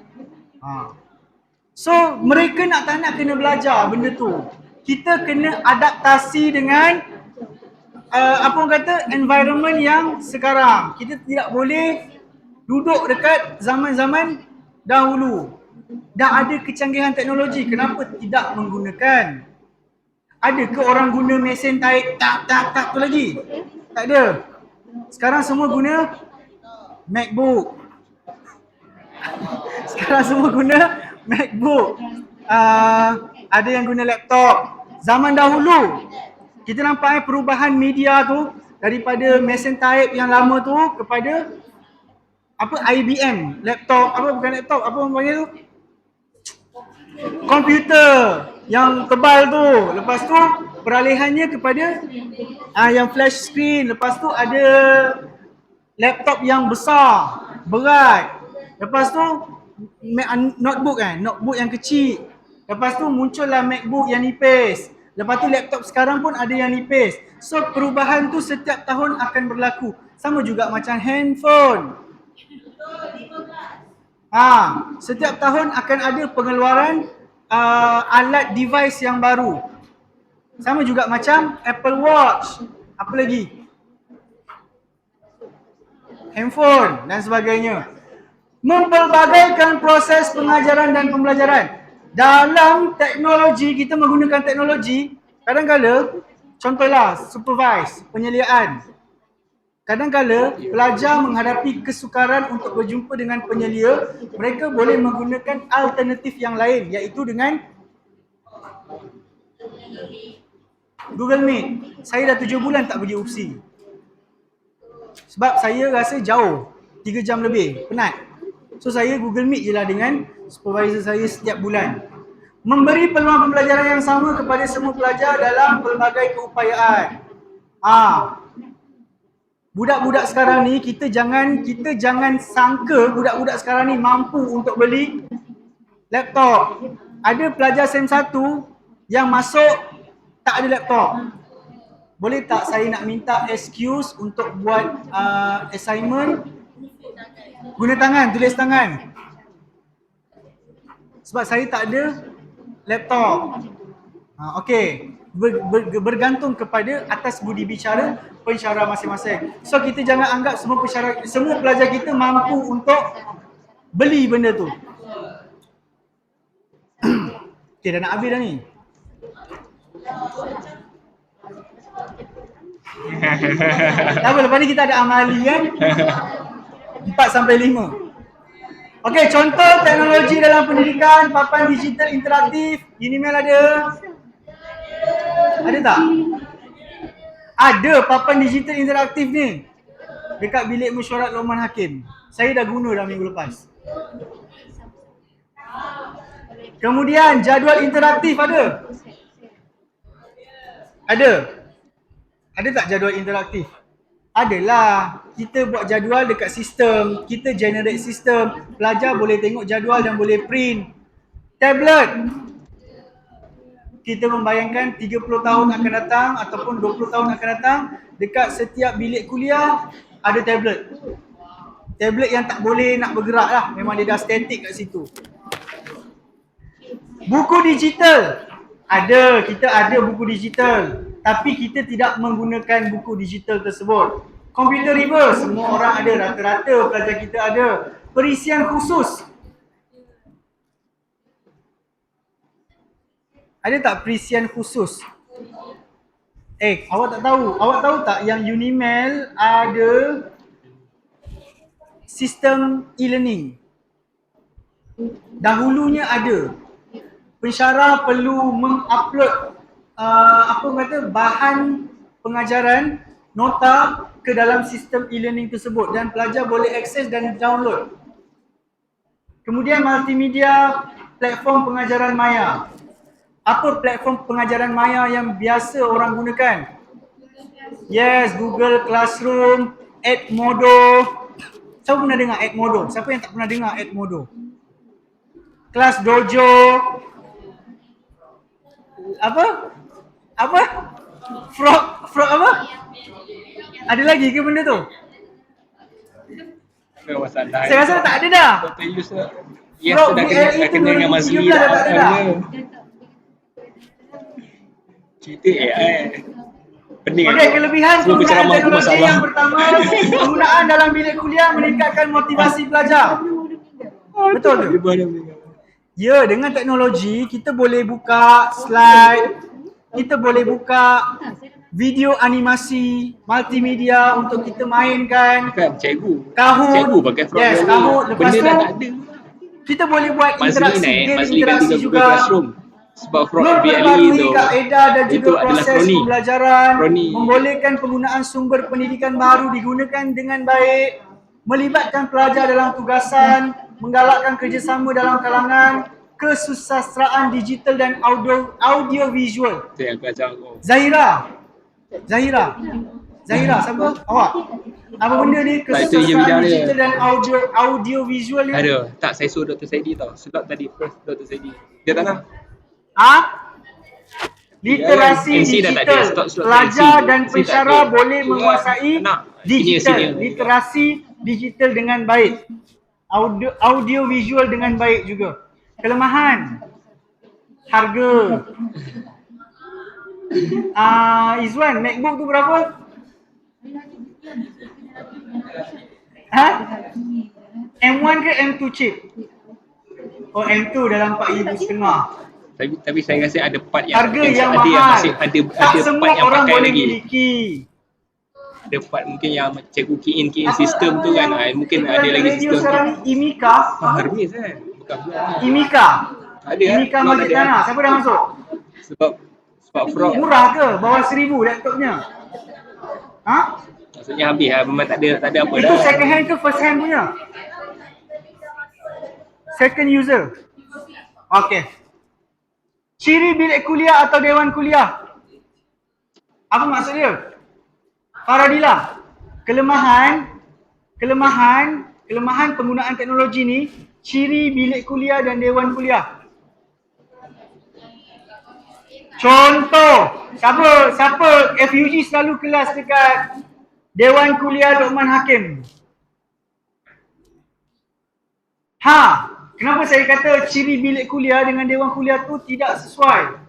So mereka tak nak kena belajar benda tu. Kita kena adaptasi dengan apa orang kata, environment yang sekarang. Kita tidak boleh duduk dekat zaman-zaman dahulu. Dah ada kecanggihan teknologi, kenapa tidak menggunakan? Ada ke orang guna mesin tarik tak tu lagi? Tak ada. Sekarang semua guna MacBook. Ada yang guna laptop. Zaman dahulu kita nampak perubahan media tu daripada mesin type yang lama tu kepada IBM laptop, apa panggil tu? Komputer yang tebal tu. Lepas tu peralihannya kepada yang flash screen. Lepas tu ada laptop yang besar, berat. Lepas tu notebook yang kecil. Lepas tu muncullah MacBook yang nipis. Lepas tu laptop sekarang pun ada yang nipis. So perubahan tu setiap tahun akan berlaku. Sama juga macam handphone. Setiap tahun akan ada pengeluaran alat device yang baru. Sama juga macam Apple Watch. Apa lagi? Handphone dan sebagainya. Mempelbagaikan proses pengajaran dan pembelajaran. Dalam teknologi, kita menggunakan teknologi, kadang-kadang, contohlah, supervise, penyeliaan. Kadang-kadang, pelajar menghadapi kesukaran untuk berjumpa dengan penyelia, mereka boleh menggunakan alternatif yang lain, iaitu dengan Google Meet. Saya dah 7 bulan tak pergi UPSI. Sebab saya rasa jauh, 3 jam lebih, penat. So saya Google Meet je lah dengan supervisor saya setiap bulan. Memberi peluang pembelajaran yang sama kepada semua pelajar dalam pelbagai keupayaan. Budak-budak sekarang ni kita jangan sangka budak-budak sekarang ni mampu untuk beli laptop. Ada pelajar SEM 1 yang masuk tak ada laptop. Boleh tak saya nak minta excuse untuk buat assignment guna tangan, tulis tangan. Sebab saya tak ada laptop. Okey. Bergantung kepada atas budi bicara pensyarah masing-masing. So kita jangan anggap semua pelajar kita mampu untuk beli benda tu. Okey, dah nak habis dah ni. Tak apa, lepas ni kita ada amali kan? 4 sampai 5. Okey, contoh teknologi dalam pendidikan, papan digital interaktif. Unimel ada? Ada tak? Ada papan digital interaktif ni. Dekat bilik mesyuarat Loman Hakim. Saya dah guna dah minggu lepas. Kemudian jadual interaktif ada? Ada? Ada tak jadual interaktif? Adalah. Kita buat jadual dekat sistem, kita generate sistem, pelajar boleh tengok jadual dan boleh print. Tablet. Kita membayangkan 30 tahun akan datang ataupun 20 tahun akan datang, dekat setiap bilik kuliah ada tablet. Tablet yang tak boleh nak bergerak lah, memang dia dah statik kat situ. Buku digital. Ada, kita ada buku digital. Tapi kita tidak menggunakan buku digital tersebut. Computer reader, semua orang ada, rata-rata pelajar kita ada. Perisian khusus. Ada tak perisian khusus? Awak tak tahu? Awak tahu tak yang Unimel ada sistem e-learning? Dahulunya ada. Pensyarah perlu mengupload bahan pengajaran, nota ke dalam sistem e-learning tersebut dan pelajar boleh akses dan download. Kemudian multimedia, platform pengajaran maya. Apa platform pengajaran maya yang biasa orang gunakan? Yes, Google Classroom, Edmodo. Siapa pernah dengar Edmodo? Siapa yang tak pernah dengar Edmodo? Kelas Dojo. Apa? Frog apa? Ada lagi ke benda tu? Saya rasa tak ada dah. Yes, dah kena dengan Mazli dah. Tak ada dah. Cerita AI. Pening. Okey, kelebihan Semua penggunaan berceramah aku teknologi masalah. yang pertama, penggunaan dalam bilik kuliah meningkatkan motivasi pelajar. Betul ke? Ya, dengan teknologi kita boleh buka slide, kita boleh buka video animasi, multimedia untuk kita mainkan. Kan cikgu. Kahoot. Cikgu pakai frog. Yes, Kahoot. Lepas Benda tu dah tak ada. kita boleh buat Mazli interaksi, naik, game Mazli interaksi ganti juga. Google Classroom. Sebab frog BLE Memperbarui tu. kaedah dan itu juga adalah proses kroni. pembelajaran, Kroni. membolehkan penggunaan sumber pendidikan baru digunakan dengan baik, melibatkan pelajar dalam tugasan, menggalakkan kerjasama dalam kalangan, kesusastraan digital dan audio visual. Tu yang aku ajar kau. Zahira, siapa? Awak? Apa benda ni? Tak, itu je bidang Kesusastraan dia. digital dan audio visual ni? Ada. Tak, saya suruh Dr. Saidi tau. Slot tadi, first Dr. Saidi. Dia tak nak. Literasi NC dah tak ada, digital. slot Pelajar NC. dan NC pensyarah tak ada. boleh Tu menguasai nak. digital. Senior. Literasi digital dengan baik. Audio visual dengan baik juga. Kelemahan. Harga. Izwan, MacBook tu berapa? M1 ke M2 chip? Oh, M2 dalam 4,500. Tapi saya rasa ada part yang Harga mungkin yang ada mahal. yang masih ada Tak part semua yang orang pakai boleh lagi. miliki. Ada part mungkin yang cikgu key in sistem tu kan. Mungkin Kita ada lagi radio sistem tu. sekarang ni Imika. Harmis kan. Bukan pula. Imika. Ada Imika not Masjid ada. Tanah. Siapa dah masuk? Sebab frog Murah ke? Bawah 1,000 laptopnya. Maksudnya habis lah, memang tak ada apa Itu dah. second hand ke first hand punya? Second user. Okay. Ciri bilik kuliah atau dewan kuliah. Apa maksud dia? Faradila. Kelemahan penggunaan teknologi ni, ciri bilik kuliah dan dewan kuliah. Contoh, siapa FUG selalu kelas dekat Dewan Kuliah Luqman Hakim? Kenapa saya kata ciri bilik kuliah dengan dewan kuliah tu tidak sesuai?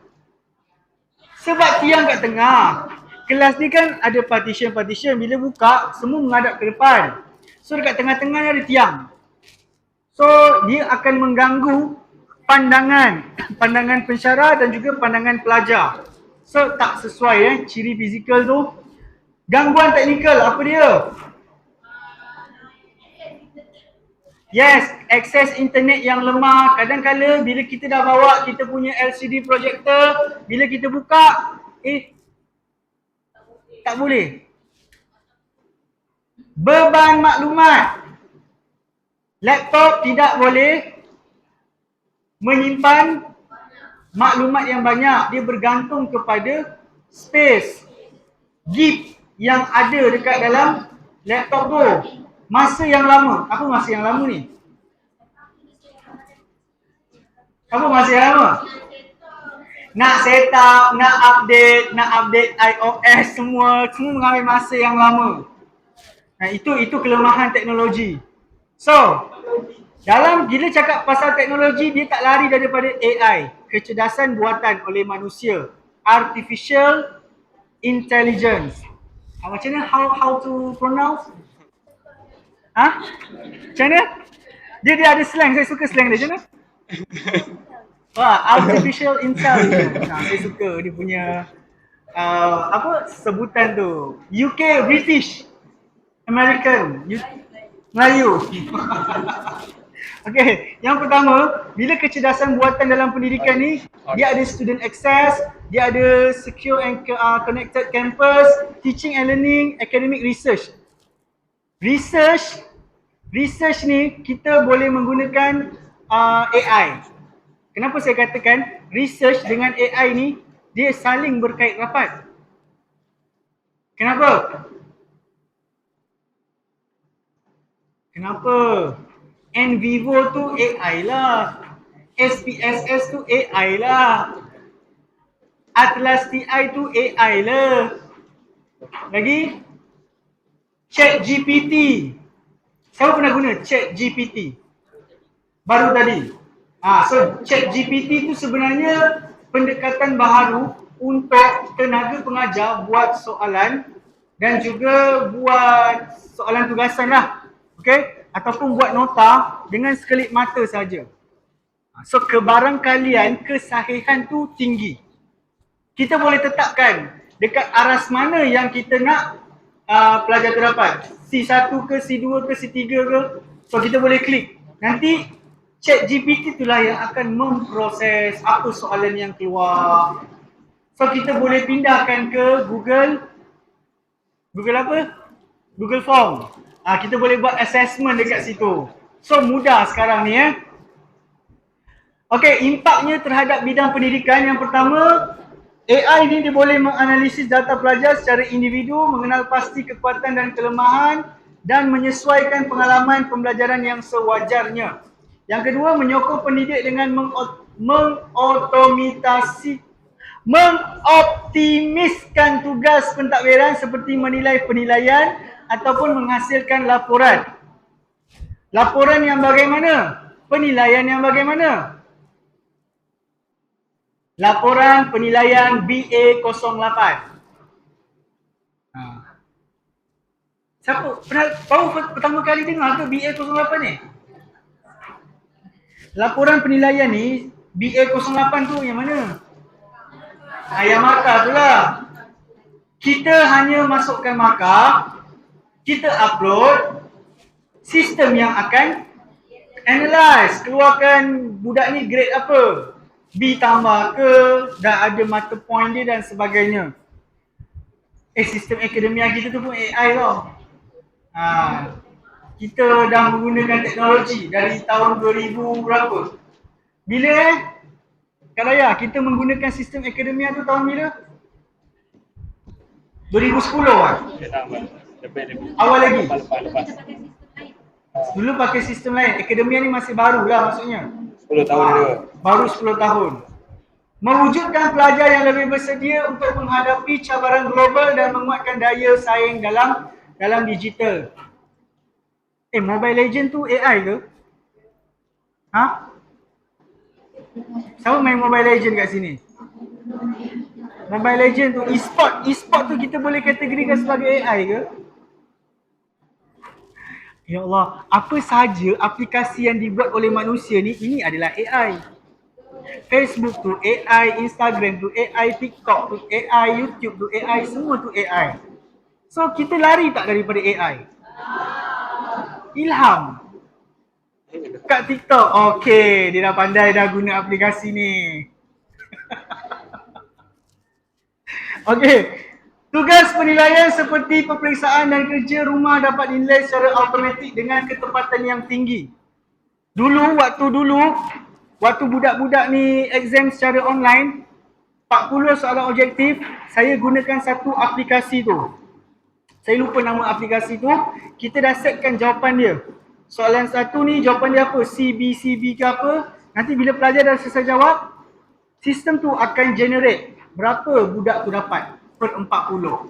Sebab tiang kat tengah. Kelas ni kan ada partition, bila buka semua menghadap ke depan. So dekat tengah-tengah ni ada tiang. So dia akan mengganggu pandangan pensyarah dan juga pandangan pelajar. So tak sesuai ciri fizikal tu. Gangguan teknikal apa dia? Yes, akses internet yang lemah. Kadang-kala bila kita dah bawa kita punya LCD projector, bila kita buka, tak boleh. Beban maklumat. Laptop tidak boleh menyimpan maklumat yang banyak. Dia bergantung kepada space, gig yang ada dekat dalam laptop tu. Masa yang lama. Apa masa yang lama ni? Apa masa yang lama? Nak set up, nak update iOS semua mengambil masa yang lama. Nah, itu kelemahan teknologi. So, bila cakap pasal teknologi, dia tak lari daripada AI, kecerdasan buatan oleh manusia, artificial intelligence. Macam mana how to pronounce? Macam mana? Dia ada slang, saya suka slang dia. Macam mana? Artificial intelligence. Saya suka dia punya sebutan tu. UK, British, American, Melayu. Okay, yang pertama, bila kecerdasan buatan dalam pendidikan ni, dia ada student access, dia ada secure and connected campus, teaching and learning, academic research. Research ni kita boleh menggunakan AI. Kenapa saya katakan research dengan AI ni dia saling berkait rapat? Kenapa? NVivo tu AI lah. SPSS tu AI lah. Atlas TI tu AI lah. Lagi? ChatGPT. Siapa pernah guna ChatGPT? Baru tadi. So ChatGPT tu sebenarnya pendekatan baharu untuk tenaga pengajar buat soalan dan juga buat soalan tugasan lah. Okay? Ataupun buat nota dengan sekelip mata saja. So kebarangkalian, kesahihan tu tinggi. Kita boleh tetapkan dekat aras mana yang kita nak pelajar tu dapat. C1 ke, C2 ke, C3 ke. So kita boleh klik. Nanti ChatGPT itulah yang akan memproses apa soalan yang keluar. So kita boleh pindahkan ke Google apa? Google Form. Kita boleh buat assessment dekat situ. So mudah sekarang ni Okay, impaknya terhadap bidang pendidikan. Yang pertama, AI ni dia boleh menganalisis data pelajar secara individu, mengenal pasti kekuatan dan kelemahan dan menyesuaikan pengalaman pembelajaran yang sewajarnya. Yang kedua, menyokong pendidik dengan mengoptimiskan tugas pentadbiran seperti menilai penilaian ataupun menghasilkan laporan. Laporan yang bagaimana? Penilaian yang bagaimana? Laporan penilaian BA08. Siapa baru pertama kali dengar ke BA08 ni? Laporan penilaian ni BA08 tu yang mana? Yang markah tu lah. Kita hanya masukkan markah, kita upload, sistem yang akan analyze, keluarkan budak ni grade apa, B tambah ke, dah ada mata point dia dan sebagainya. Sistem akademia kita tu pun AI tau. Kita dah menggunakan teknologi dari tahun 2000 berapa? Bila Kak Raya, kita menggunakan sistem akademia tu tahun bila? 2010 kan? Dia tak apa. Lebih. Awal lagi? Lepas. Dulu pakai sistem lain. Akademia ni masih baru lah maksudnya. 10 tahun dia. Baru 10 tahun. Mewujudkan pelajar yang lebih bersedia untuk menghadapi cabaran global dan menguatkan daya saing dalam digital. Mobile Legend tu AI ke? Siapa main Mobile Legend kat sini? Mobile Legend tu e-sport tu kita boleh kategorikan sebagai AI ke? Ya Allah, apa sahaja aplikasi yang dibuat oleh manusia ni, ini adalah AI. Facebook tu AI, Instagram tu AI, TikTok tu AI, YouTube tu AI, semua tu AI. So kita lari tak daripada AI? Ilham kat TikTok, okey, dia dah pandai dah guna aplikasi ni. Okey, tugas penilaian seperti peperiksaan dan kerja rumah dapat dinilai secara automatik dengan ketepatan yang tinggi. Waktu budak-budak ni exam secara online, 40 soalan objektif, saya gunakan satu aplikasi tu. Saya lupa nama aplikasi tu, kita dah setkan jawapan dia. Soalan satu ni jawapan dia apa? CB ke apa? Nanti bila pelajar dah selesai jawab, sistem tu akan generate berapa budak tu dapat per 40.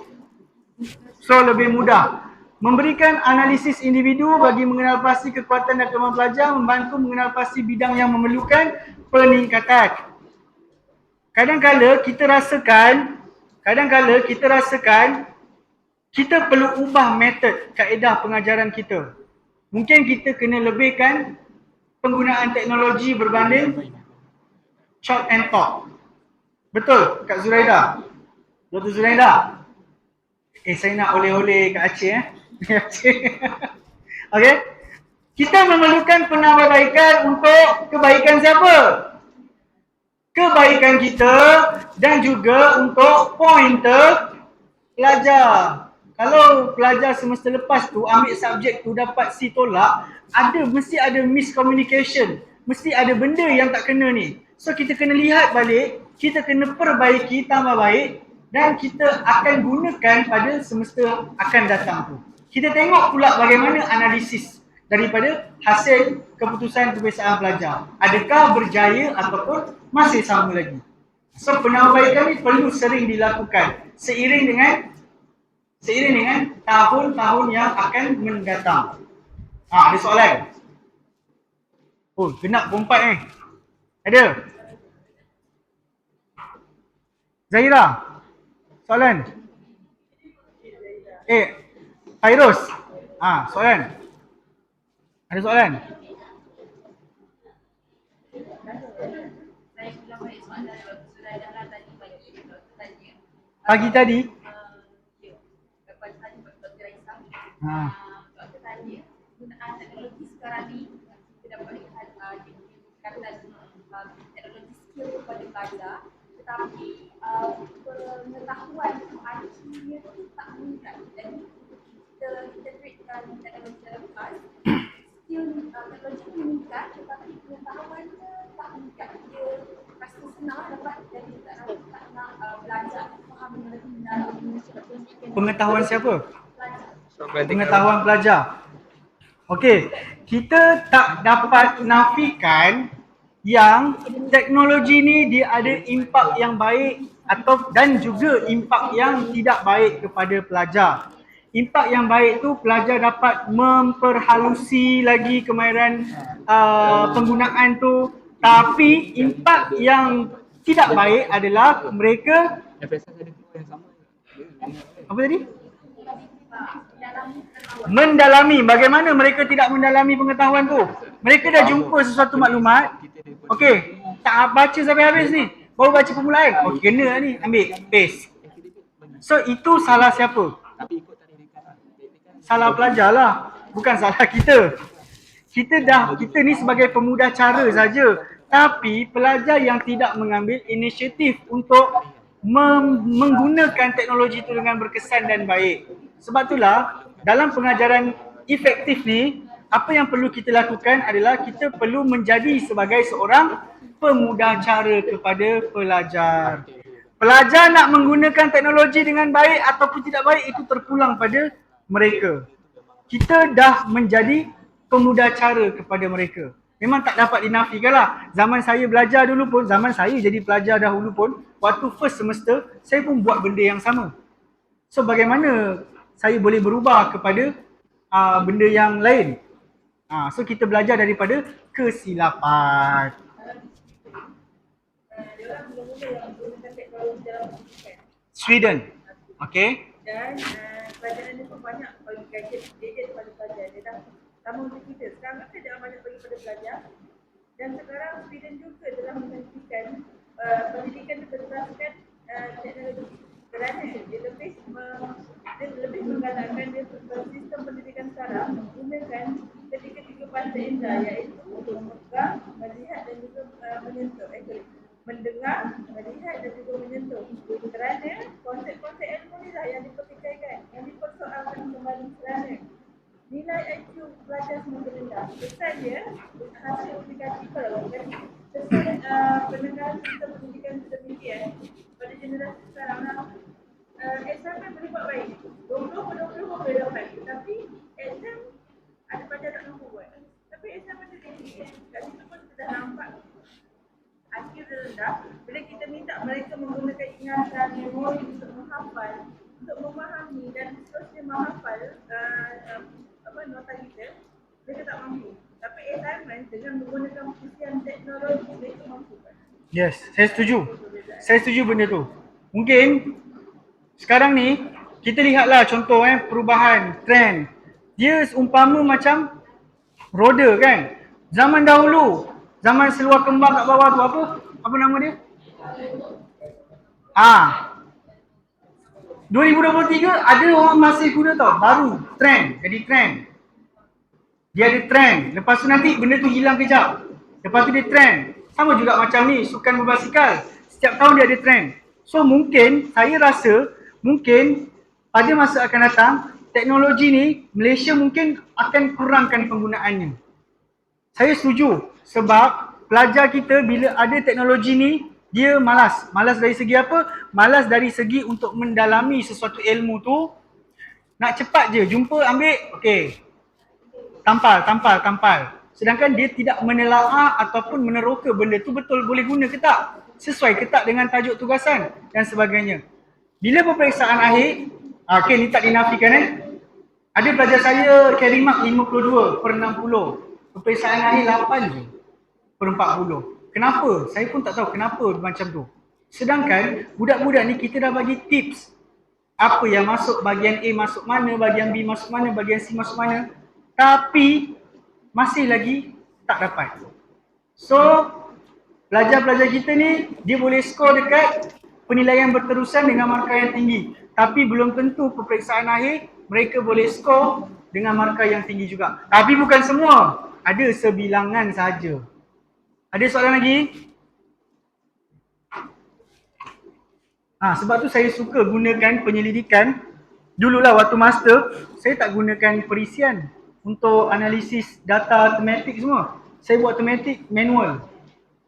So lebih mudah. Memberikan analisis individu bagi mengenal pasti kekuatan dan kemampuan pelajar, membantu mengenal pasti bidang yang memerlukan peningkatan. Kadang-kala kita rasakan kita perlu ubah metod kaedah pengajaran kita. Mungkin kita kena lebihkan penggunaan teknologi berbanding chalk and talk. Betul Kak Zuraida? Dr. Zuraida? Saya nak oleh-oleh Kak Aceh Okey. Kita memerlukan penambahbaikan untuk kebaikan siapa? Kebaikan kita dan juga untuk pointer pelajar. Kalau pelajar semester lepas tu ambil subjek tu dapat C tolak, mesti ada miscommunication. Mesti ada benda yang tak kena ni. So kita kena lihat balik, kita kena perbaiki, tambah baik dan kita akan gunakan pada semester akan datang tu. Kita tengok pula bagaimana analisis daripada hasil keputusan peperiksaan pelajar. Adakah berjaya ataupun masih sama lagi. So penambahbaikan ni perlu sering dilakukan seiring dengan tahun-tahun yang akan mendatang. Ada soalan? Oh, genap pukul 4 ni. Ada? Zahira? Soalan? Fairuz? Soalan? Ada soalan? Saya ulang balik soalan sudah dah tadi bagi doktor tanya. Pagi tadi? Lepas tadi Dr. Raisa. Doktor tanya penggunaan teknologi sekarang ni kita dapat lihat tingkatan teknologi skill kepada pelajar, tetapi pengetahuan IQ-nya tu tak meningkat. Jadi kita integratekan teknologi dalam kelas, skill teknologi meningkat tetapi pengetahuannya tak meningkat. Dia rasa senang dapat dan dia tak nak belajar faham lebih mendalam. Pengetahuan siapa? Pelajar. Pengetahuan pelajar. Okey, kita tak dapat nafikan yang teknologi ni dia ada impak yang baik dan juga impak yang tidak baik kepada pelajar. Impak yang baik tu pelajar dapat memperhalusi lagi kemahiran penggunaan tu, tapi impak yang tidak baik adalah mereka apa tadi? Mendalami. Bagaimana mereka tidak mendalami pengetahuan tu? Mereka dah jumpa sesuatu maklumat. Okey, tak baca sampai habis ni. Baru baca permulaan. Okey, kena ni. Ambil, paste. So, itu salah siapa? Salah pelajar lah. Bukan salah kita. Kita ni sebagai pemudah cara saja. Tapi, pelajar yang tidak mengambil inisiatif untuk menggunakan teknologi itu dengan berkesan dan baik. Sebab itulah dalam pengajaran efektif ni, apa yang perlu kita lakukan adalah kita perlu menjadi sebagai seorang pemudah cara kepada pelajar. Pelajar nak menggunakan teknologi dengan baik ataupun tidak baik itu terpulang pada mereka. Kita dah menjadi pemudah cara kepada mereka. Memang tak dapat dinafikan lah. Zaman saya belajar dulu pun, zaman saya jadi pelajar dahulu pun, waktu first semester, saya pun buat benda yang sama. So bagaimana saya boleh berubah kepada benda yang lain? So kita belajar daripada kesilapan. Dia orang mula-mula yang menggunakan teknologi dalam pendidikan. Sweden. Okay. Dan pelajaran ni pun banyak bagi gadget pada pelajar. Dia dah sama untuk kita. Sekarang kan dia banyak bagi pada pelajar. Dan sekarang Sweden juga telah menghentikan pendidikan berdasarkan teknologi. Kerana dia lebih menggalakkan sistem pendidikan sekarang menggunakan ketiga panca indera, iaitu memegang, melihat dan juga menyentuh. Mendengar, melihat dan juga menyentuh. Kerana konsep-konsep ilmu ni lah yang dipertikaikan, yang dipersoalkan kembali kerana nilai IQ pelajar semakin rendah. Besar dia hasil aplikasi kalau sesuai pendengaran sistem pendidikan sedemikian pada generasi sekarang exam boleh buat baik. 20 boleh dapat. Tapi exam ada pelajar tak mampu buat. Tapi exam macam tinggi. Kat situ pun kita dah nampak IQ dia rendah. Bila kita minta mereka menggunakan ingatan, memori untuk menghafal, untuk memahami dan seterusnya menghafal nota kita, mereka tak mampu. Tapi assignment dengan menggunakan ujian teknologi mereka mampu. Yes, saya setuju. Saya setuju benda tu. Mungkin sekarang ni kita lihatlah contoh perubahan trend. Dia seumpama macam roda kan. Zaman dahulu, zaman seluar kembang kat bawah tu apa? Apa nama dia? 2023 ada orang masih guna tau. Baru trend, jadi trend. Dia ada trend. Lepas tu nanti benda tu hilang kejap. Lepas tu dia trend. Sama juga macam ni, sukan berbasikal. Setiap tahun dia ada trend. So mungkin, saya rasa mungkin pada masa akan datang, teknologi ni Malaysia mungkin akan kurangkan penggunaannya. Saya setuju sebab pelajar kita bila ada teknologi ni, dia malas. Malas dari segi apa? Malas dari segi untuk mendalami sesuatu ilmu tu. Nak cepat je, jumpa, ambil, okey. Tampal. Sedangkan dia tidak menelaah ataupun meneroka benda tu betul boleh guna ke tak? Sesuai ke tak dengan tajuk tugasan dan sebagainya. Bila peperiksaan akhir, okey ni tak dinafikan Ada pelajar saya carry mark 52 per 60. Peperiksaan akhir 8 je per 40. Kenapa? Saya pun tak tahu kenapa macam tu. Sedangkan budak-budak ni kita dah bagi tips. Apa yang masuk, bahagian A masuk mana, bahagian B masuk mana, bahagian C masuk mana. Tapi masih lagi tak dapat. So, pelajar-pelajar kita ni dia boleh skor dekat penilaian berterusan dengan markah yang tinggi. Tapi belum tentu peperiksaan akhir mereka boleh skor dengan markah yang tinggi juga. Tapi bukan semua. Ada sebilangan sahaja. Ada soalan lagi? Sebab tu saya suka gunakan penyelidikan. Dululah waktu master, saya tak gunakan perisian untuk analisis data tematik semua. Saya buat tematik manual.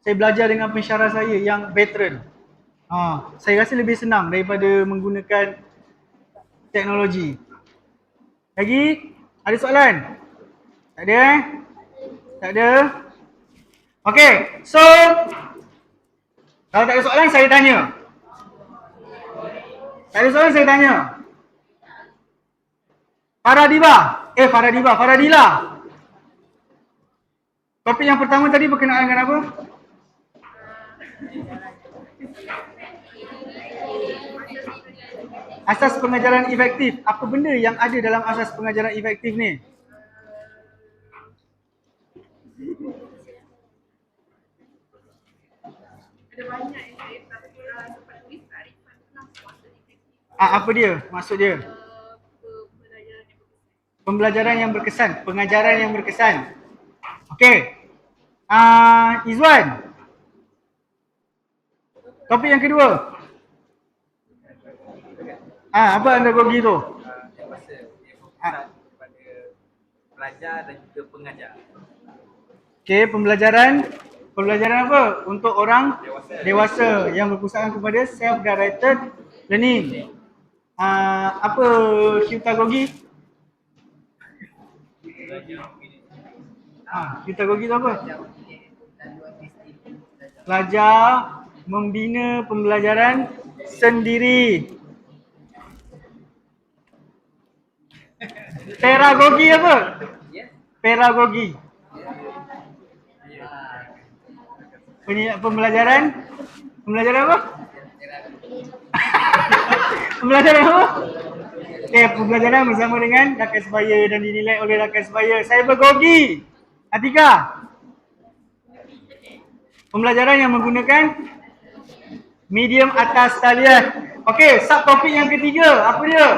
Saya belajar dengan pensyarah saya yang veteran. Saya rasa lebih senang daripada menggunakan teknologi. Lagi? Ada soalan? Tak ada Tak ada? Okay, so kalau tak ada soalan saya tanya. Tak ada soalan saya tanya. Faradila. Topik yang pertama tadi berkenaan dengan apa? Asas pengajaran efektif. Apa benda yang ada dalam asas pengajaran efektif ni? Ada banyak yang saya tak sempat tulis tarifan puasa efektif. Apa dia? Maksud dia? Pembelajaran yang berkesan. Pengajaran yang berkesan. Okey. Izwan. Topik yang kedua. Apa andragogi tu? Dewasa. Dia fokus kepada pelajar dan juga pengajar. Okey, pembelajaran apa? Untuk orang dewasa yang berpusatkan kepada self-directed learning. Apa hutagogi? Hutagogi tu apa? Pelajar membina pembelajaran sendiri. Pedagogi apa? Pedagogi. Pembelajaran apa? Pembelajaran apa? Pembelajaran bersama dengan rakan sebaya dan dinilai oleh rakan sebaya. Cybergogi. Atika. Pembelajaran yang menggunakan medium atas talian. Okey, subtopik yang ketiga, apa dia?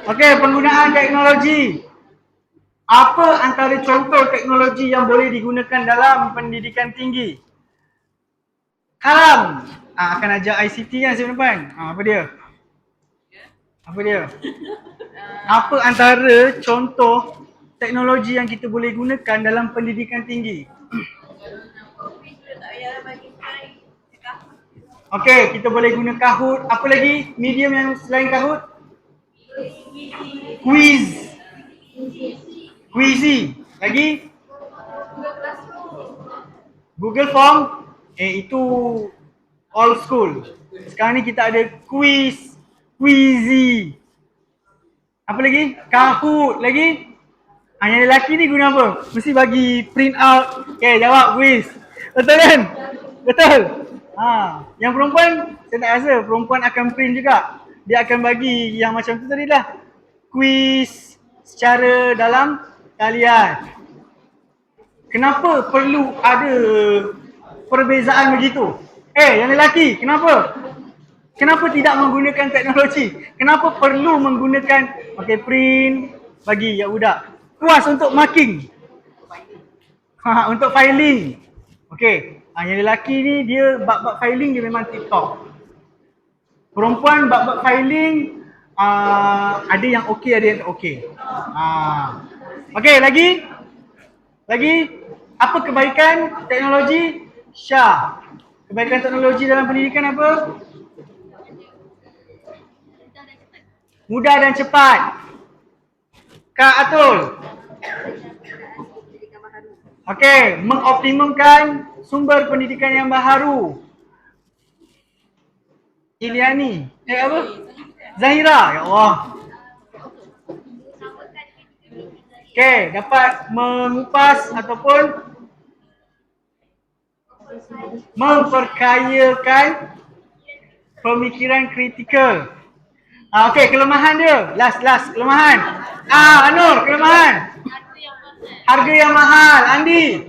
Okey, penggunaan teknologi. Apa antara contoh teknologi yang boleh digunakan dalam pendidikan tinggi? Kalam. Akan ajar ICT kan sebelum depan. Apa dia? Apa antara contoh teknologi yang kita boleh gunakan dalam pendidikan tinggi? Okey, kita boleh guna Kahoot. Apa lagi medium yang selain Kahoot? Quizzy. Lagi? Google Form. Itu old school. Sekarang ni kita ada Quizzy. Apa lagi? Kahoot. Lagi? Yang lelaki ni guna apa? Mesti bagi print out. Okay, jawab quiz. Betul kan? Betul? Yang perempuan, saya tak rasa perempuan akan print juga. Dia akan bagi yang macam tu tadi lah. Quiz secara dalam talian. Kenapa perlu ada perbezaan begitu? Yang lelaki, kenapa? Kenapa tidak menggunakan teknologi? Kenapa perlu menggunakan print bagi ya budak? Kuas untuk marking. Untuk filing. Yang lelaki ni dia bab-bab filing dia memang tip-top. Perempuan bab-bab filing ada yang okey, ada yang tak okey. Lagi? Apa kebaikan teknologi? Syah. Kebaikan teknologi dalam pendidikan apa? Mudah dan cepat. Kak Atul. Mengoptimumkan sumber pendidikan yang baharu. Iliani. Apa? Zahira. Ya Allah. Dapat mengupas ataupun memperkayakan pemikiran kritikal. Kelemahan dia. Last kelemahan. Anur, kelemahan. Harga yang mahal. Andi.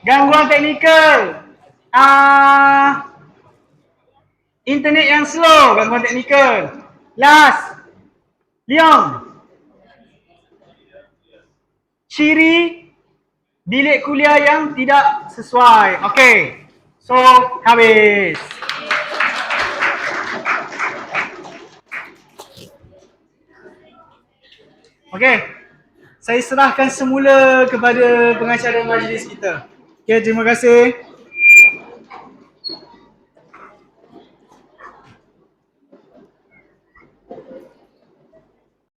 Gangguan teknikal. Internet yang slow, gangguan teknikal. Last. Leong. Ciri bilik kuliah yang tidak sesuai. So habis. Saya serahkan semula kepada pengacara majlis kita. Terima kasih.